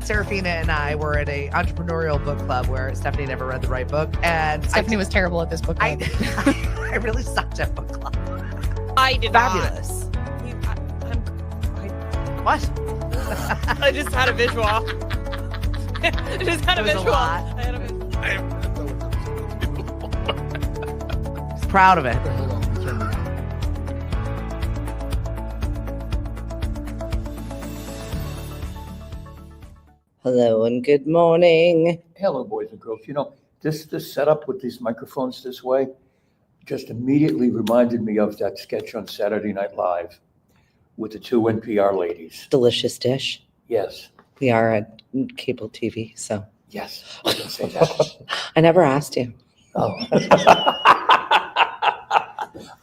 Serafina and I were at a entrepreneurial book club where Stephanie never read the right book, and Stephanie was terrible at this book club. I really sucked at book club. I did Fabulous. What? I just had a visual. I just had a It was a visual. lot. I had a visual. Just proud of it. Hello and good morning. Hello, boys and girls. You know, this setup with these microphones this way just immediately reminded me of that sketch on Saturday Night Live with the two NPR ladies. Delicious dish. Yes. We are at cable TV, so. Yes, I can say that. I never asked you. Oh.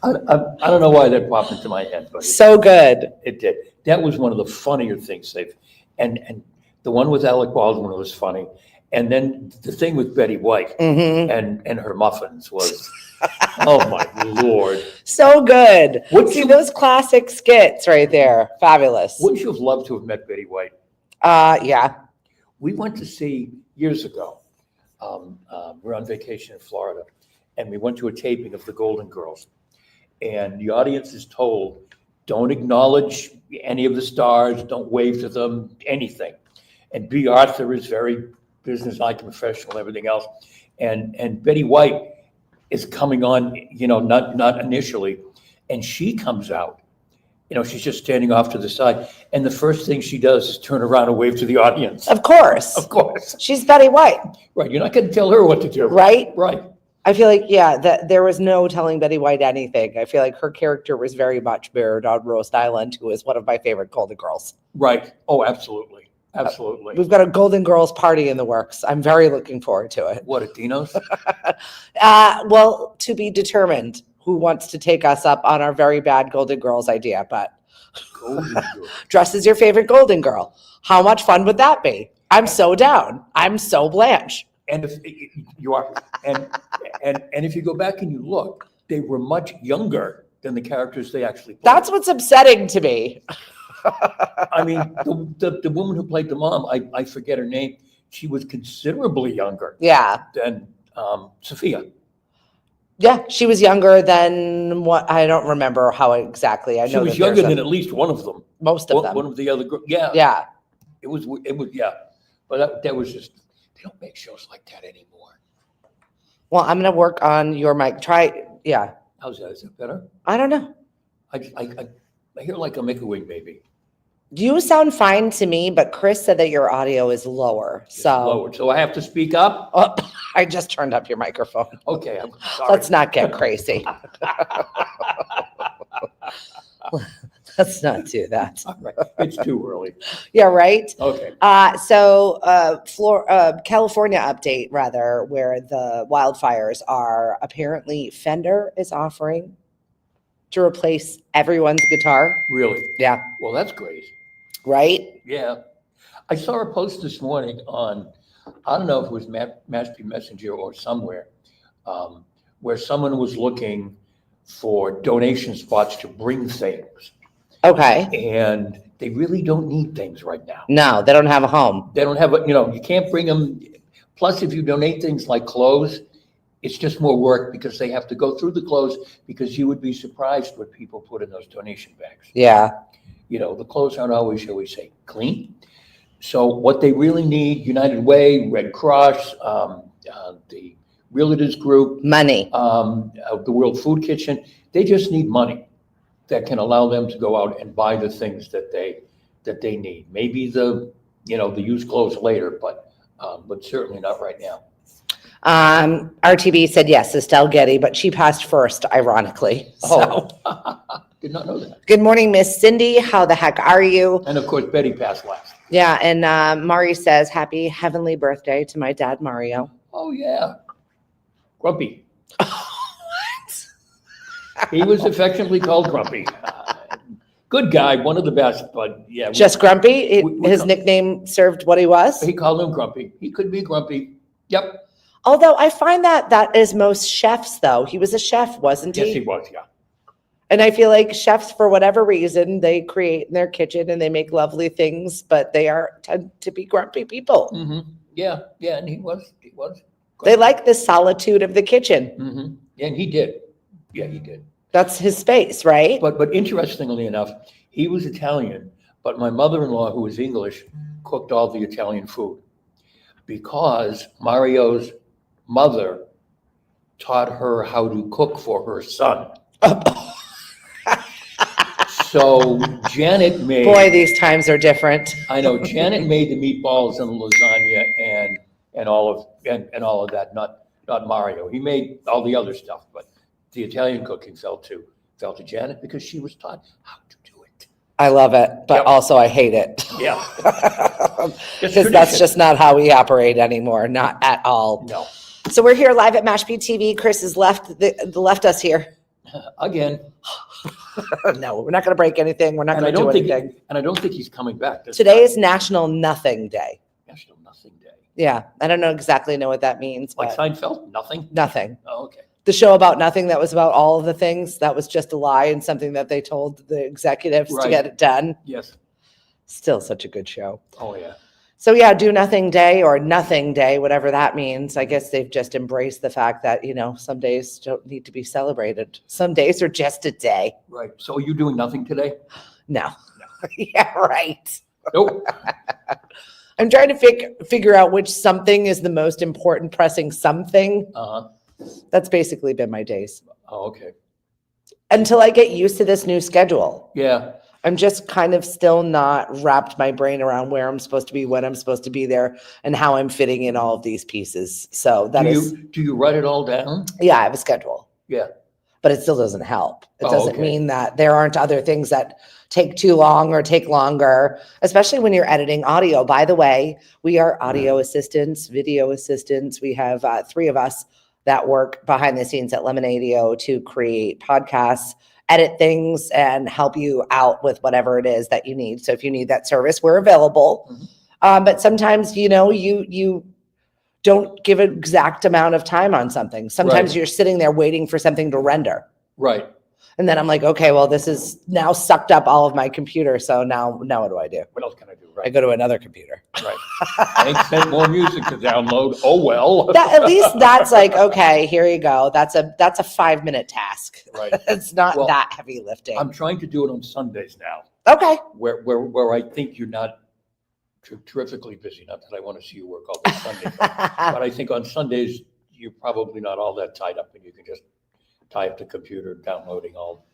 I don't know why that popped into my head, but So good. it did. That was one of the funnier things they've, and the one with Alec Baldwin was funny. And then the thing with Betty White Mm-hmm. and her muffins was, oh my Lord. So good. Wouldn't See you- those classic skits right there. Fabulous. Wouldn't you have loved to have met Betty White? Yeah. We went to see years ago. We're on vacation in Florida, and we went to a taping of The Golden Girls. And the audience is told, don't acknowledge any of the stars, don't wave to them, anything. And B. Arthur is very businesslike and professional and everything else. And Betty White is coming on, not initially, and she comes out. She's just standing off to the side. And the first thing she does is turn around and wave to the audience. Of course. Of course. She's Betty White, Right. You're not going to tell her what to do. right? Right. I feel like, that there was no telling Betty White anything. I feel like her character was very much mirrored on Roast Island, who is one of my favorite Golden Girls. Right. Oh, absolutely. Absolutely. We've got a Golden Girls party in the works. I'm very looking forward to it. What, at Dino's? Well, to be determined who wants to take us up on our very bad Golden Girls idea, but Golden Girl. dress as your favorite Golden Girl. How much fun would that be? I'm so down. I'm so Blanche. And if you are, and if you go back and you look, they were much younger than the characters they actually played. That's what's upsetting to me. I mean, the woman who played the mom, I forget her name. She was considerably younger Yeah. than Sophia. Yeah. She was younger than what I don't remember how exactly. I She know was that younger there's than at least one of them. most of them. One of the other group. Yeah. Yeah. It was, yeah. But that was just, they don't make shows like that anymore. Well, I'm going to work on your mic. Yeah. How's that? Is that better? I don't know. I hear like a make-a-wing baby. You sound fine to me, but Chris said that your audio is lower. It's So lowered. So I have to speak up? Oh, I just turned up your microphone. Okay, I'm sorry. Let's not get crazy. Let's not do that. All right. It's too early. Yeah, right. Okay. California update rather, where the wildfires are. Apparently, Fender is offering to replace everyone's guitar. Really? Yeah, Well, that's great. right. Yeah. I saw a post this morning on, I don't know if it was Mashpee Messenger or somewhere, where someone was looking for donation spots to bring things. Okay. And they really don't need things right now. No, they don't have a home. They don't have, you can't bring them. Plus, if you donate things like clothes, it's just more work because they have to go through the clothes, because you would be surprised what people put in those donation bags. Yeah. The clothes aren't always, shall we say, clean. So what they really need, United Way, Red Cross, the Realtors Group, Money. the World Food Kitchen, they just need money that can allow them to go out and buy the things that they need. Maybe the used clothes later, but certainly not right now. RTB said yes, Estelle Getty, but she passed first, ironically. So, Did not know that. good morning, Miss Cindy. How the heck are you? And of course, Betty passed last. Yeah, and Mari says, happy heavenly birthday to my dad, Mario. Oh, yeah. Grumpy. He was affectionately called Grumpy. Good guy, one of the best, but yeah. Just grumpy? we His call- nickname served what he was? He called him Grumpy. He could be grumpy. Yep. Although I find that is most chefs, though. He was a chef, wasn't he? Yes, he was, yeah. And I feel like chefs, for whatever reason, they create in their kitchen and they make lovely things, but they tend to be grumpy people. Mm-hmm. Yeah, and he was. They like the solitude of the kitchen. Mm-hmm. And he did. Yeah, he did. That's his space, right? But interestingly enough, he was Italian, but my mother-in-law, who was English, cooked all the Italian food because Mario's mother taught her how to cook for her son. So Janet made. Boy, these times are different. I know Janet made the meatballs and lasagna and all of that. Not Mario. He made all the other stuff, but the Italian cooking fell to Janet because she was taught how to do it. I love it, but Yep. also I hate it. Yeah, Because that's just not how we operate anymore, not at all. no. So we're here live at Mashpee TV. Chris has left us here. Again, No, we're not going to break anything. We're not and going to do anything. I don't think he's coming back. Today is National Nothing Day. National Nothing Day. Yeah, I don't exactly know what that means, Like but Seinfeld, nothing. nothing. Oh, okay. The show about nothing that was about all of the things, that was just a lie and something that they told the executives to Right. get it done. Yes. Still such a good show. Oh yeah. So yeah, do nothing day or nothing day, whatever that means. I guess they've just embraced the fact that, some days don't need to be celebrated. Some days are just a day. Right. So are you doing nothing today? No. Yeah, right. Nope. I'm trying to figure out which something is the most important pressing something. Uh-huh. That's basically been my days Oh, okay. until I get used to this new schedule. Yeah. I'm just kind of still not wrapped my brain around where I'm supposed to be, when I'm supposed to be there, and how I'm fitting in all of these pieces. So Do you write it all down? yeah, I have a schedule, Yeah. but it still doesn't help. It Oh, doesn't okay. mean that there aren't other things that take too long or take longer, especially when you're editing audio. By the way, we are audio assistants, video assistants. We have 3 of us that work behind the scenes at Lemonadio to create podcasts, edit things, and help you out with whatever it is that you need. So if you need that service, we're available. Mhm. But sometimes, you don't give an exact amount of time on something. Sometimes Right. you're sitting there waiting for something to render. Right. And then I'm like, okay, well, this is now sucked up all of my computer. So now what do I do? What else can I do? I Right. go to another computer. Right. I ain't sent more music to download. Oh well. At least that's like, okay, here you go. That's a 5-minute task. Right. It's not Well, that heavy lifting. I'm trying to do it on Sundays now, Okay. where I think you're not terrifically busy. Not that I want to see you work all day Sunday, but I think on Sundays you're probably not all that tied up, and you can just tie up the computer, downloading all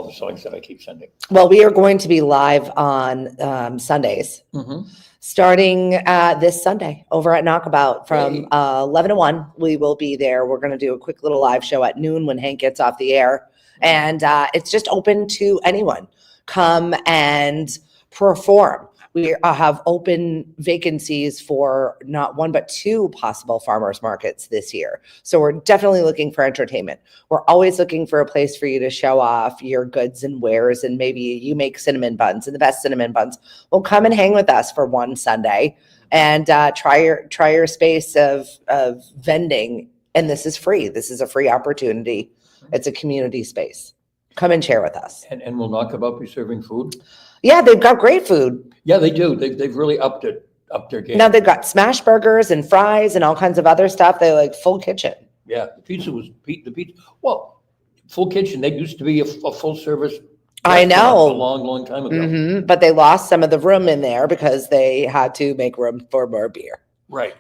the songs that I keep sending. Well, we are going to be live on Sundays, Mm-hmm. starting this Sunday over at Knockabout from Hey. 11 to 1. We will be there. We're going to do a quick little live show at noon when Hank gets off the air. And it's just open to anyone. Come and perform. We have open vacancies for not 1, but 2 possible farmers markets this year. So we're definitely looking for entertainment. We're always looking for a place for you to show off your goods and wares. And maybe you make cinnamon buns and the best cinnamon buns. Well, come and hang with us for one Sunday and try your space of vending. And this is free. This is a free opportunity. It's a community space. Come and share with us. And will Knockabout be serving food? Yeah, they've got great food. Yeah, they do. They've really upped their game. Now they've got smash burgers and fries and all kinds of other stuff. They like full kitchen. Yeah, the pizza. Well, full kitchen. They used to be a full service. I restaurant know. A long time ago. Hmm. But they lost some of the room in there because they had to make room for more beer. Right.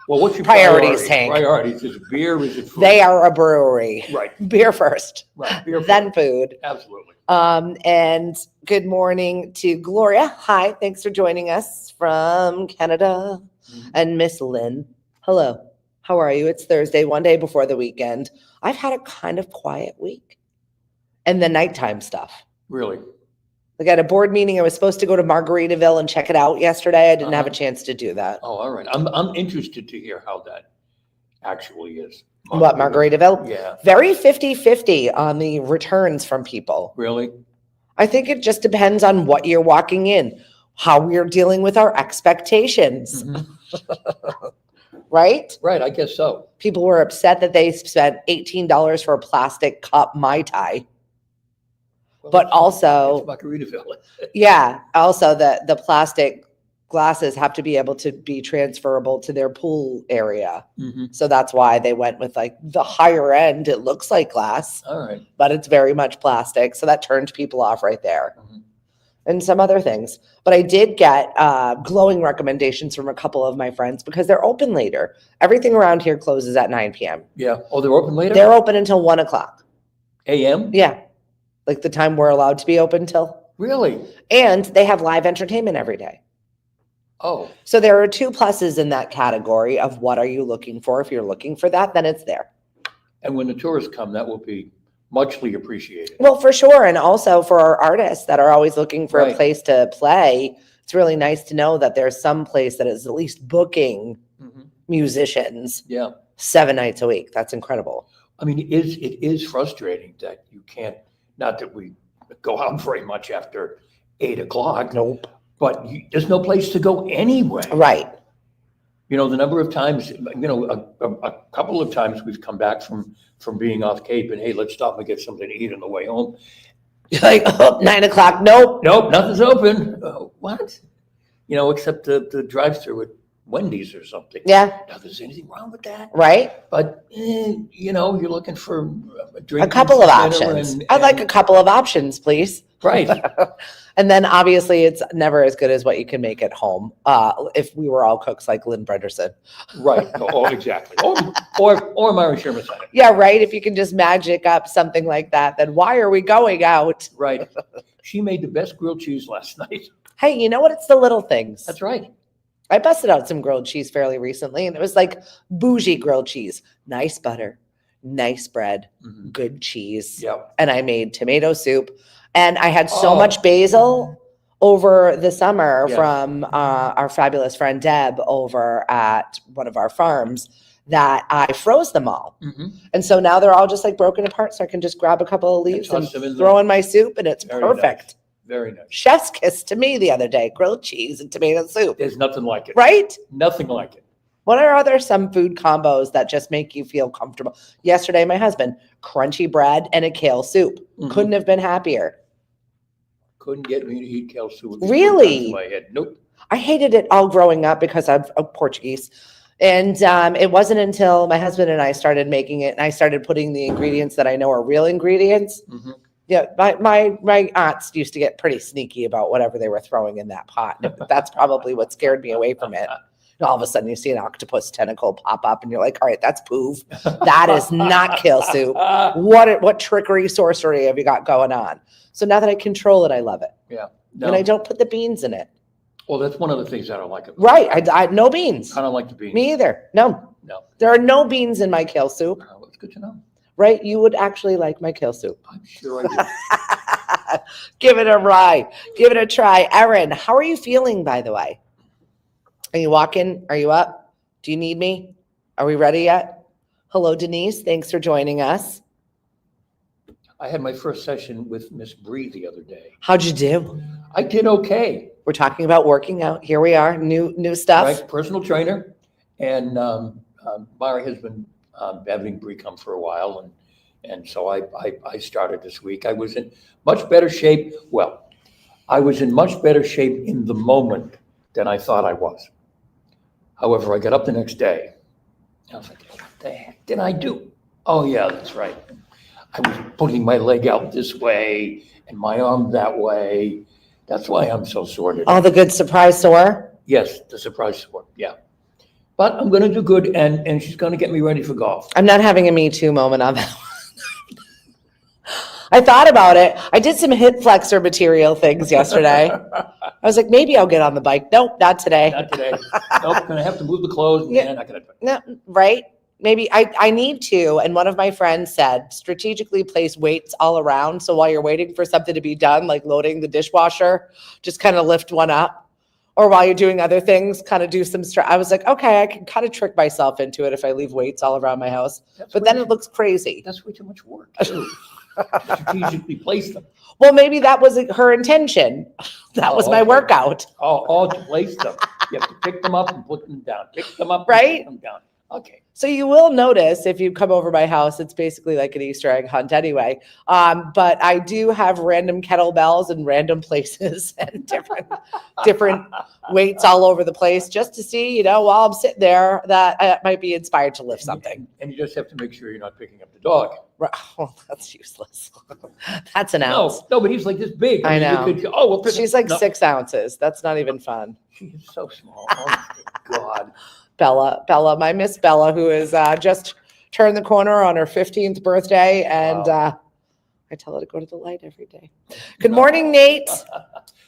Well, what's your Priorities, priority? Hank. Priorities. Is it beer? Is it food? They are a brewery. Right. Beer first, Right. Beer. then food. Absolutely. And good morning to Gloria. Hi, thanks for joining us from Canada. Mhm. And Miss Lynn. Hello. How are you? It's Thursday, one day before the weekend. I've had a kind of quiet week. And the nighttime stuff. Really. Like at a board meeting, I was supposed to go to Margaritaville and check it out yesterday. I didn't have a Uh-huh. chance to do that. Oh, all right. I'm interested to hear how that actually is. What, Margaritaville? Yeah. Very 50-50 on the returns from people. Really? I think it just depends on what you're walking in, how we're dealing with our expectations, Mhm. right? Right. I guess so. People were upset that they spent $18 for a plastic cup Mai Tai. But It's also, Margaritaville. yeah, also the plastic glasses have to be able to be transferable to their pool area. Mhm. So that's why they went with like the higher end. It looks like glass, All right. but it's very much plastic. So that turned people off right there. Mhm. And some other things. But I did get glowing recommendations from a couple of my friends because they're open later. Everything around here closes at 9 p.m. Yeah. Oh, they're open later? They're open until 1 o'clock. AM? Yeah. Like the time we're allowed to be open till. Really? And they have live entertainment every day. Oh, So there are two pluses in that category of what are you looking for. If you're looking for that, then it's there. and when the tourists come, that will be muchly appreciated. Well, for sure. And also for our artists that are always looking for a Right. place to play, it's really nice to know that there's some place that is at least booking Mhm. musicians Yeah. 7 nights a week. That's incredible. I mean, it is frustrating that you can't, not that we go out very much after 8 o'clock, Nope. but there's no place to go anyway. Right. You know, the number of times, a couple of times we've come back from being off Cape and, hey, let's stop and get something to eat on the way home. Like, oh, 9 o'clock. Nope. Nope, nothing's open. What? You know, except the drive-through at Wendy's or something. Yeah. Now, there's anything wrong with that? Right. But, you know, you're looking for a drink. A couple of and dinner options. and- I'd like a and- couple of options, please. Right. And then obviously it's never as good as what you can make at home. If we were all cooks like Lynn Brenderson. Right. Oh, exactly. Or Mary Sherman Senate. Yeah, right. If you can just magic up something like that, then why are we going out? Right. She made the best grilled cheese last night. Hey, you know what? It's the little things. That's right. I busted out some grilled cheese fairly recently, and it was like bougie grilled cheese. Nice butter, nice bread, Mhm. good cheese. Yep. And I made tomato soup. And I had so Oh. much basil over the summer Yes. from our fabulous friend Deb over at one of our farms that I froze them all. Mhm. And so now they're all just like broken apart. So I can just grab a couple of leaves and toss them in throw the- in my soup, and it's Very perfect. nice. Very nice. Chef's kiss to me the other day, grilled cheese and tomato soup, There's nothing like it. right? Nothing like it. What are other some food combos that just make you feel comfortable? Yesterday, my husband, crunchy bread and a kale soup. Mhm. Couldn't have been happier. Couldn't get me to eat kale soup. It Really? went to my head. Nope. I hated it all growing up because I'm Portuguese. And it wasn't until my husband and I started making it and I started putting the ingredients that I know are real ingredients. Mhm. Yeah, my aunts used to get pretty sneaky about whatever they were throwing in that pot. And that's probably what scared me away from it. And all of a sudden you see an octopus tentacle pop up and you're like, all right, that's poof. That is not kale soup. What trickery, sorcery have you got going on? So now that I control it, I love it. Yeah. And I No. don't put the beans in it. Well, that's one of the things I don't like. Right. I no beans. I don't like the beans. Me either. No. No. There are no beans in my kale soup, Oh, it's good to know. right? You would actually like my kale soup. I'm sure I do. Give it a try. Give it a try. Erin, how are you feeling, by the way? Are you walking? Are you up? Do you need me? Are we ready yet? Hello, Denise. Thanks for joining us. I had my first session with Miss Bree the other day. How'd you do? I did okay. We're talking about working out. Here we are. New stuff. Right, personal trainer, and Mari has been having Bree come for a while, and so I started this week. I was in much better shape. Well, I was in much better shape in the moment than I thought I was. However, I got up the next day. I was like, what the heck did I do? Oh yeah, that's right. I was putting my leg out this way and my arm that way. That's why I'm so sore today. All the good surprise sore. Yes, the surprise support, yeah. But I'm gonna do good, and she's gonna get me ready for golf. I'm not having a Me Too moment on that one. I thought about it. I did some hip flexor material things yesterday. I was like, maybe I'll get on the bike. Nope, not today. Not today. Nope, gonna have to move the clothes, Yeah. and not gonna. No, right? Maybe I need to. And one of my friends said, strategically place weights all around. So while you're waiting for something to be done, like loading the dishwasher, just kind of lift one up. Or while you're doing other things, kind of do some I was like, okay, I can kind of trick myself into it if I leave weights all around my house. But then it looks crazy. That's way too much work, too. Strategically place them. Well, maybe that was her intention. That was my Okay. workout. All to place them. You have to pick them up and put them down. Pick them up, and Right? put them down. Okay. So you will notice if you come over my house, it's basically like an Easter egg hunt anyway. But I do have random kettlebells in random places and different weights all over the place just to see, while I'm sitting there, that I might be inspired to lift something. And you just have to make sure you're not picking up the dog. Right. Well, that's useless. That's an ounce. No, but he's like this big. I know. We'll pick She's like 6 ounces. That's not even fun. She's so small. Oh, my God. Bella, my Miss Bella, who is just turned the corner on her 15th birthday. And Wow. I tell her to go to the light every day. Good morning, Nate.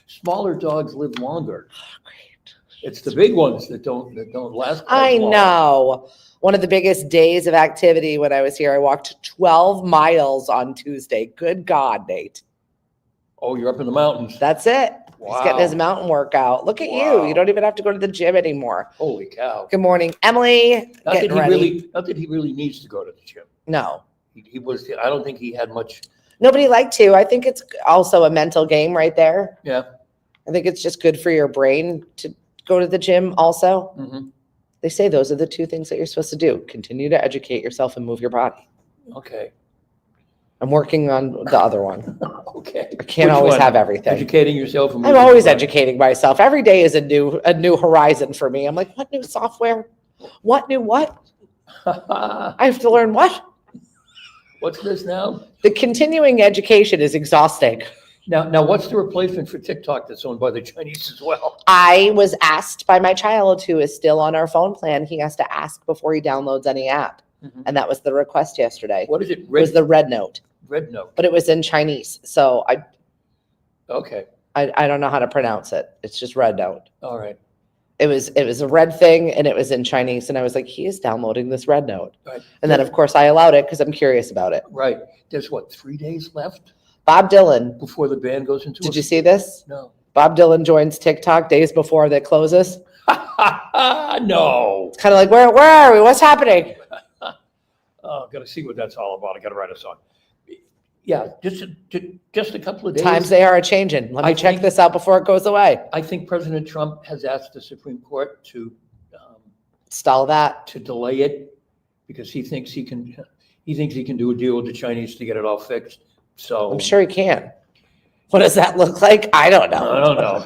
Smaller dogs live longer. Great. It's the big ones that don't last. quite I long. know. One of the biggest days of activity when I was here, I walked 12 miles on Tuesday. Good God, Nate. Oh, you're up in the mountains. That's it. He's getting his Wow. mountain workout. Look at Wow. you. You don't even have to go to the gym anymore. Holy cow. Good morning, Emily. Not Getting ready. that he really needs to go to the gym. No. I don't think he had much. Nobody liked to. I think it's also a mental game right there. Yeah. I think it's just good for your brain to go to the gym also. Mm-hmm. They say those are the two things that you're supposed to do. Continue to educate yourself and move your body. Okay. I'm working on the other one. Okay. I can't Which always one? have everything. Educating yourself. And I'm moving always your body. educating myself. Every day is a new horizon for me. I'm like, what new software? What new what? I have to learn what? What's this now? The continuing education is exhausting. Now, what's the replacement for TikTok that's owned by the Chinese as well? I was asked by my child, who is still on our phone plan, he has to ask before he downloads any app. Mhm. And that was the request yesterday. What is it? It was the Red Note, Red Note. but it was in Chinese. So Okay. I don't know how to pronounce it. It's just Red Note. All right. It was a red thing and it was in Chinese. And I was like, he is downloading this Red Note. Right. And then of course I allowed it because I'm curious about it. Right. There's 3 days left Bob Dylan, before the ban goes into. did you see this? No. Bob Dylan joins TikTok days before that closes. No. It's kind of like, where are we? What's happening? Oh, got to see what that's all about. I got to write a song. Yeah, just a couple of days. Times they are a-changing. Let me check think- this out before it goes away. I think President Trump has asked the Supreme Court to Stall that. delay it because he thinks he can do a deal with the Chinese to get it all fixed. So I'm sure he can. What does that look like? I don't know. I don't know.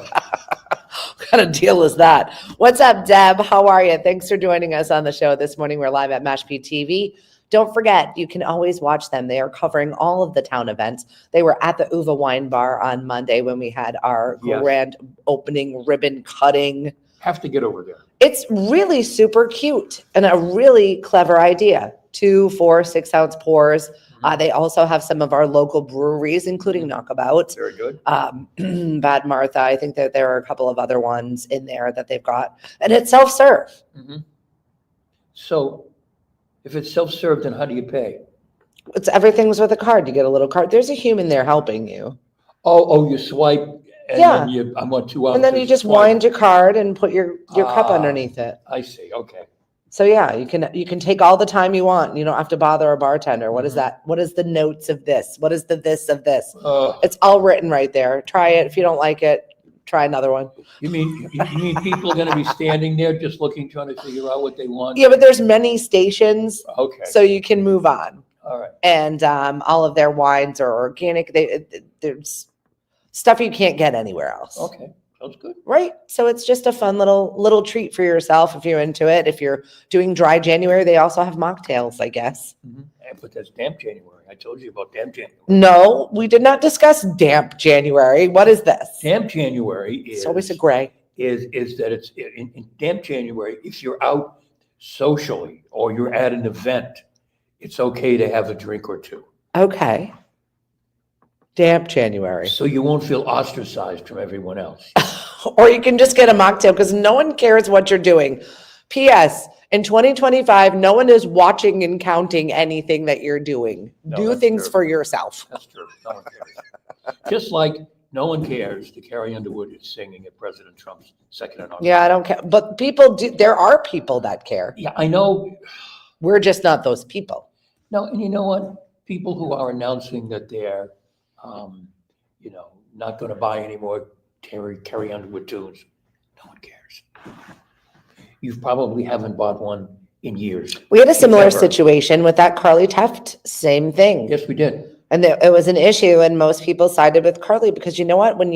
What kind of deal is that? What's up, Deb? How are you? Thanks for joining us on the show this morning. We're live at Mashpee TV. Don't forget, you can always watch them. They are covering all of the town events. They were at the Uva Wine Bar on Monday when we had our Yes. grand opening ribbon cutting. Have to get over there. It's really super cute and a really clever idea. 2, 4, 6 ounce pours. They also have some of our local breweries, including Knockabout, Very good. Bad Martha. I think that there are a couple of other ones in there that they've got. And it's self-serve. Mhm. So if it's self-serve, then how do you pay? It's everything's with a card. You get a little card. There's a human there helping you. Oh, you swipe and Yeah. then I want 2 ounces. And then you just swipe. wind your card and put your cup Ah. underneath it. I see. Okay. So yeah, you can take all the time you want. You don't have to bother a bartender. What is Mhm. that? What is the notes of this? What is the this of this? Uh, It's all written right there. Try it. If you don't like it, try another one. you mean people are going to be standing there just looking, trying to figure out what they want? Yeah, but there's many stations, Okay. so you can move on. All right. And all of their wines are organic. There's stuff you can't get anywhere else. Okay. Sounds good. Right? So it's just a fun little treat for yourself if you're into it. If you're doing dry January, they also have mocktails, I guess. But that's damp January. I told you about damp January. No, we did not discuss damp January. What is this? Damp January It's always a gray. is that it's in damp January, if you're out socially or you're at an event, it's okay to have a drink or two. Okay. Damp January. So you won't feel ostracized from everyone else. Or you can just get a mocktail because no one cares what you're doing. P.S. In 2025, no one is watching and counting anything that you're doing. No, Do that's things true. for yourself. That's true. No one cares. Just like no one cares that Carrie Underwood is singing at President Trump's second inauguration. Yeah, I don't care. But people do. There are people that care. Yeah, I know. We're just not those people. No, and you know what? People who are announcing that they're, not going to buy any more Carrie Underwood tunes, no one cares. You probably haven't bought one in years. We had a if similar ever. situation with that Carly Teft, same thing. Yes, we did. And it was an issue, and most people sided with Carly because you know what? When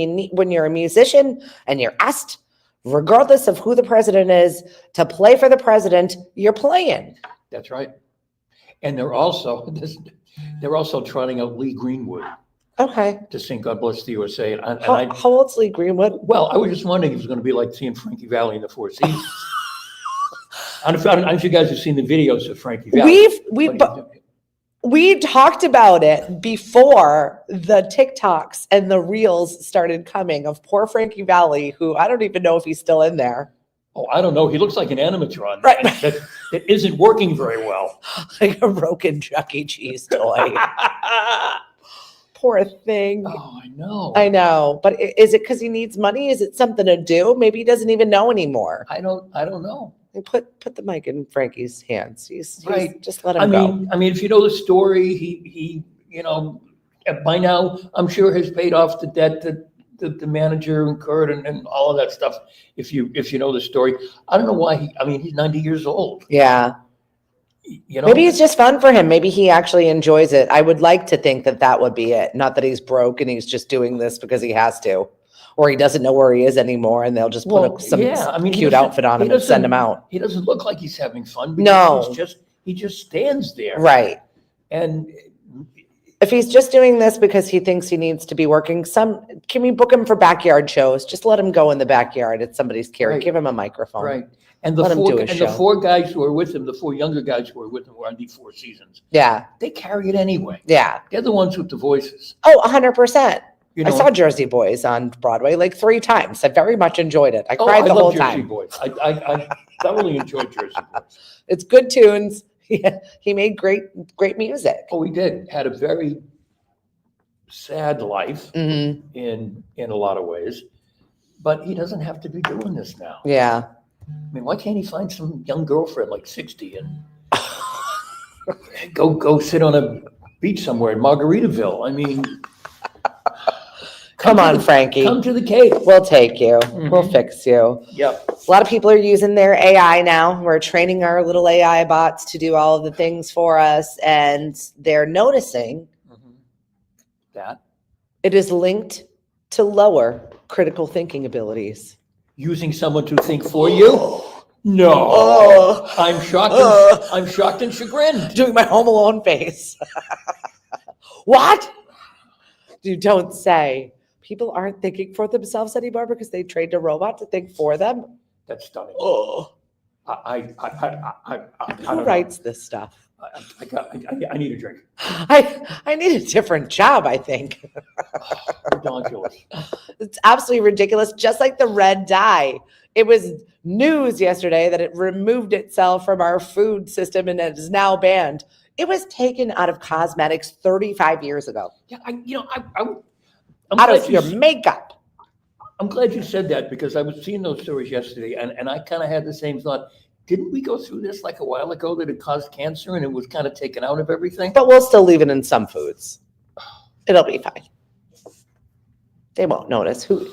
you're a musician and you're asked, regardless of who the president is, to play for the president, you're playing. That's right. And they're also trotting out Lee Greenwood Okay. to sing "God Bless the USA." And How old's Lee Greenwood? well, I was just wondering if it was going to be like seeing Frankie Valli in the Four Seasons. I don't know if you guys have seen the videos of Frankie Valli. We talked about it before the TikToks and the reels started coming of poor Frankie Valli, who I don't even know if he's still in there. Oh, I don't know. He looks like an animatron Right. that isn't working very well. Like a broken Chuck E. Cheese toy. Poor thing. Oh, I know. I know. But is it because he needs money? Is it something to do? Maybe he doesn't even know anymore. I don't know. Put the mic in Frankie's hands. He's Right. Just let him go. I mean, if you know the story, he by now I'm sure has paid off the debt that the manager incurred and all of that stuff. If you know the story, I don't know why he's 90 years old. Yeah. You know, Maybe it's just fun for him. Maybe he actually enjoys it. I would like to think that would be it. Not that he's broke and he's just doing this because he has to, or he doesn't know where he is anymore, and they'll just put some cute outfit on him and send him out. He doesn't look like he's having fun. No. He just stands there. Right. And if he's just doing this because he thinks he needs to be working, can we book him for backyard shows? Just let him go in the backyard at somebody's care. Right. Give him a microphone. right. And the Let him do his show. four guys who are with him, the four younger guys who are with him, who are on the Four Seasons, Yeah. they carry it anyway. Yeah. They're the ones with the voices. Oh, 100%. You I know? saw Jersey Boys on Broadway like 3 times. I very much enjoyed it. I Oh, cried the I whole love Jersey time. Boys. I thoroughly enjoyed Jersey Boys. It's good tunes. He made great music. Oh, he did. Had a very sad life Hmm. in a lot of ways, but he doesn't have to be doing this now. Yeah. I mean, why can't he find some young girlfriend like 60 and go sit on a beach somewhere in Margaritaville? I mean, Come on, Frankie. come to the Cape. We'll take you. We'll Mhm. fix you. Yep. A lot of people are using their AI now. We're training our little AI bots to do all of the things for us, and they're noticing That it is linked to lower critical thinking abilities. using someone to think for you? No. Oh. I'm shocked. I'm shocked and chagrined. Doing my Home Alone face. What? You don't say. People aren't thinking for themselves anymore because they trained a robot to think for them. That's stunning. Oh, I who don't know. writes this stuff? I need a drink. I need a different job, I think. Ridiculous. It's absolutely ridiculous. Just like the red dye. It was news yesterday that it removed itself from our food system and it is now banned. It was taken out of cosmetics 35 years ago. Yeah, I'm Out glad of your makeup. I'm glad you said that because I was seeing those stories yesterday and I kind of had the same thought. Didn't we go through this like a while ago that it caused cancer and it was kind of taken out of everything? But we'll still leave it in some foods. It'll be fine. They won't notice. Do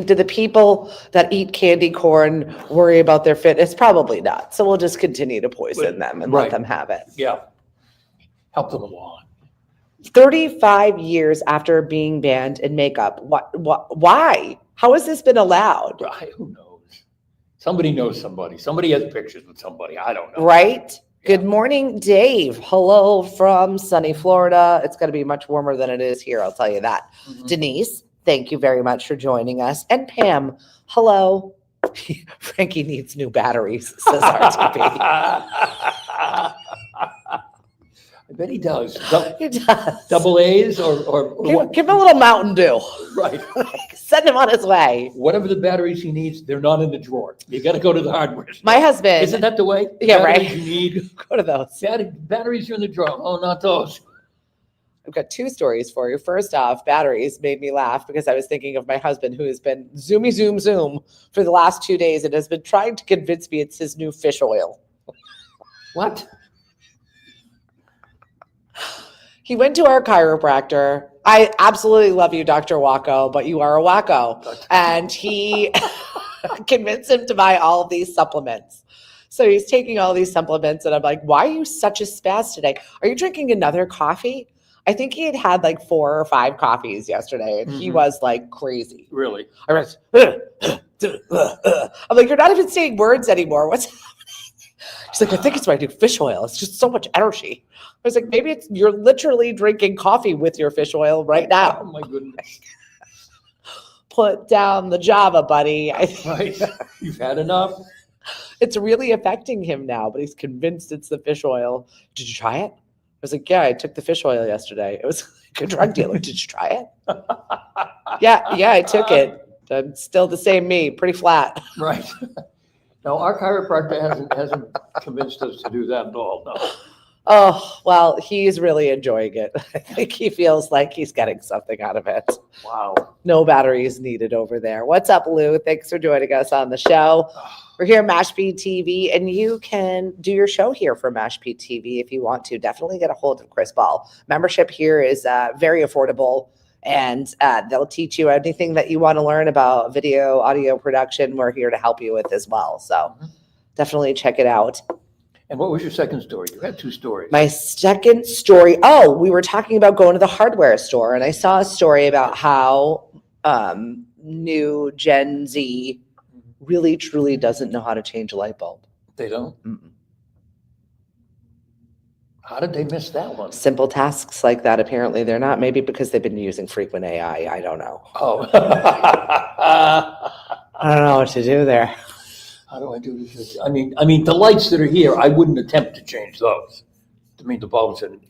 the people that eat candy corn worry about their fitness? Probably not. So we'll just continue to poison them and let Right. them have it. Yeah. Help them along. 35 years after being banned in makeup. Why? How has this been allowed? Right, who knows? Somebody knows somebody. Somebody has pictures with somebody. I don't know. Right? Good morning, Dave. Hello from sunny Florida. It's going to be much warmer than it is here, I'll tell you that. Mhm. Denise, thank you very much for joining us. And Pam, hello. Frankie needs new batteries, says RTP. I bet he does. He does. Double A's or what? Give him a little Mountain Dew. Right. Send him on his way. Whatever the batteries he needs, they're not in the drawer. You got to go to the hardware store. My husband. Isn't that the way? Yeah, Batteries right. You need Go to those. batteries are in the drawer. Oh, not those. I've got 2 stories for you. First off, batteries made me laugh because I was thinking of my husband who has been zoomy zoom zoom for the last 2 days and has been trying to convince me it's his new fish oil. What? He went to our chiropractor. I absolutely love you, Dr. Wacko, but you are a wacko. And he convinced him to buy all of these supplements. So he's taking all these supplements, and I'm like, why are you such a spaz today? Are you drinking another coffee? I think he had had like 4 or 5 coffees yesterday, and he was like crazy. Really? I was, I'm like, you're not even saying words anymore. What's happening? She's like, I think it's my new fish oil. It's just so much energy. I was like, maybe you're literally drinking coffee with your fish oil right now. Oh my goodness. Put down the Java, buddy. Right. You've had enough. It's really affecting him now, but he's convinced it's the fish oil. Did you try it? I was like, yeah, I took the fish oil yesterday. It was like a drug dealer. Did you try it? Yeah, I took it. I'm still the same me, pretty flat. Right. No, our chiropractor hasn't convinced us to do that at all. No. Oh, well, he's really enjoying it. I think he feels like he's getting something out of it. Wow. No batteries needed over there. What's up, Lou? Thanks for joining us on the show. We're here at Mashpee TV, and you can do your show here for Mashpee TV if you want to. Definitely get a hold of Chris Ball. Membership here is very affordable, and they'll teach you anything that you want to learn about video, audio production. We're here to help you with as well. So definitely check it out. And what was your second story? You had 2 stories. My second story, we were talking about going to the hardware store, and I saw a story about how new Gen Z really, truly doesn't know how to change a light bulb. They don't? Mm-mm. How did they miss that one? Simple tasks like that, apparently they're not. Maybe because they've been using frequent AI. I don't know. Oh. I don't know what to do there. How do I do this? I mean, the lights that are here, I wouldn't attempt to change those. I mean, the bulbs in.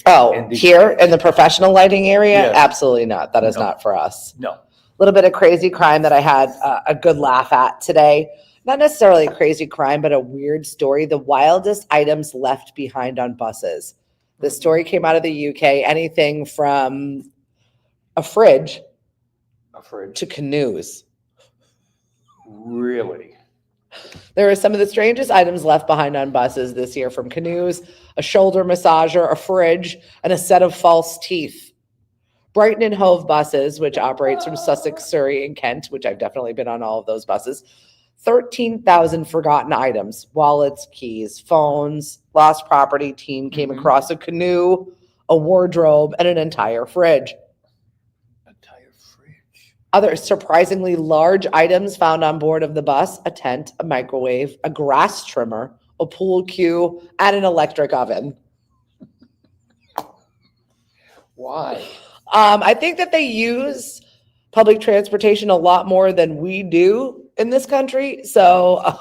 Here in the professional lighting area? Yes. Absolutely not. That is not for us. No. Little bit of crazy crime that I had a good laugh at today. Not necessarily a crazy crime, but a weird story. The wildest items left behind on buses. The story came out of the UK. Anything from a fridge to canoes. Really? There are some of the strangest items left behind on buses this year, from canoes, a shoulder massager, a fridge, and a set of false teeth. Brighton and Hove buses, which operates from Sussex, Surrey, and Kent, which I've definitely been on all of those buses. 13,000 forgotten items, wallets, keys, phones, lost property. Team came across a canoe, a wardrobe, and an entire fridge. Other surprisingly large items found on board of the bus: a tent, a microwave, a grass trimmer, a pool cue, and an electric oven. Why? I think that they use public transportation a lot more than we do in this country. So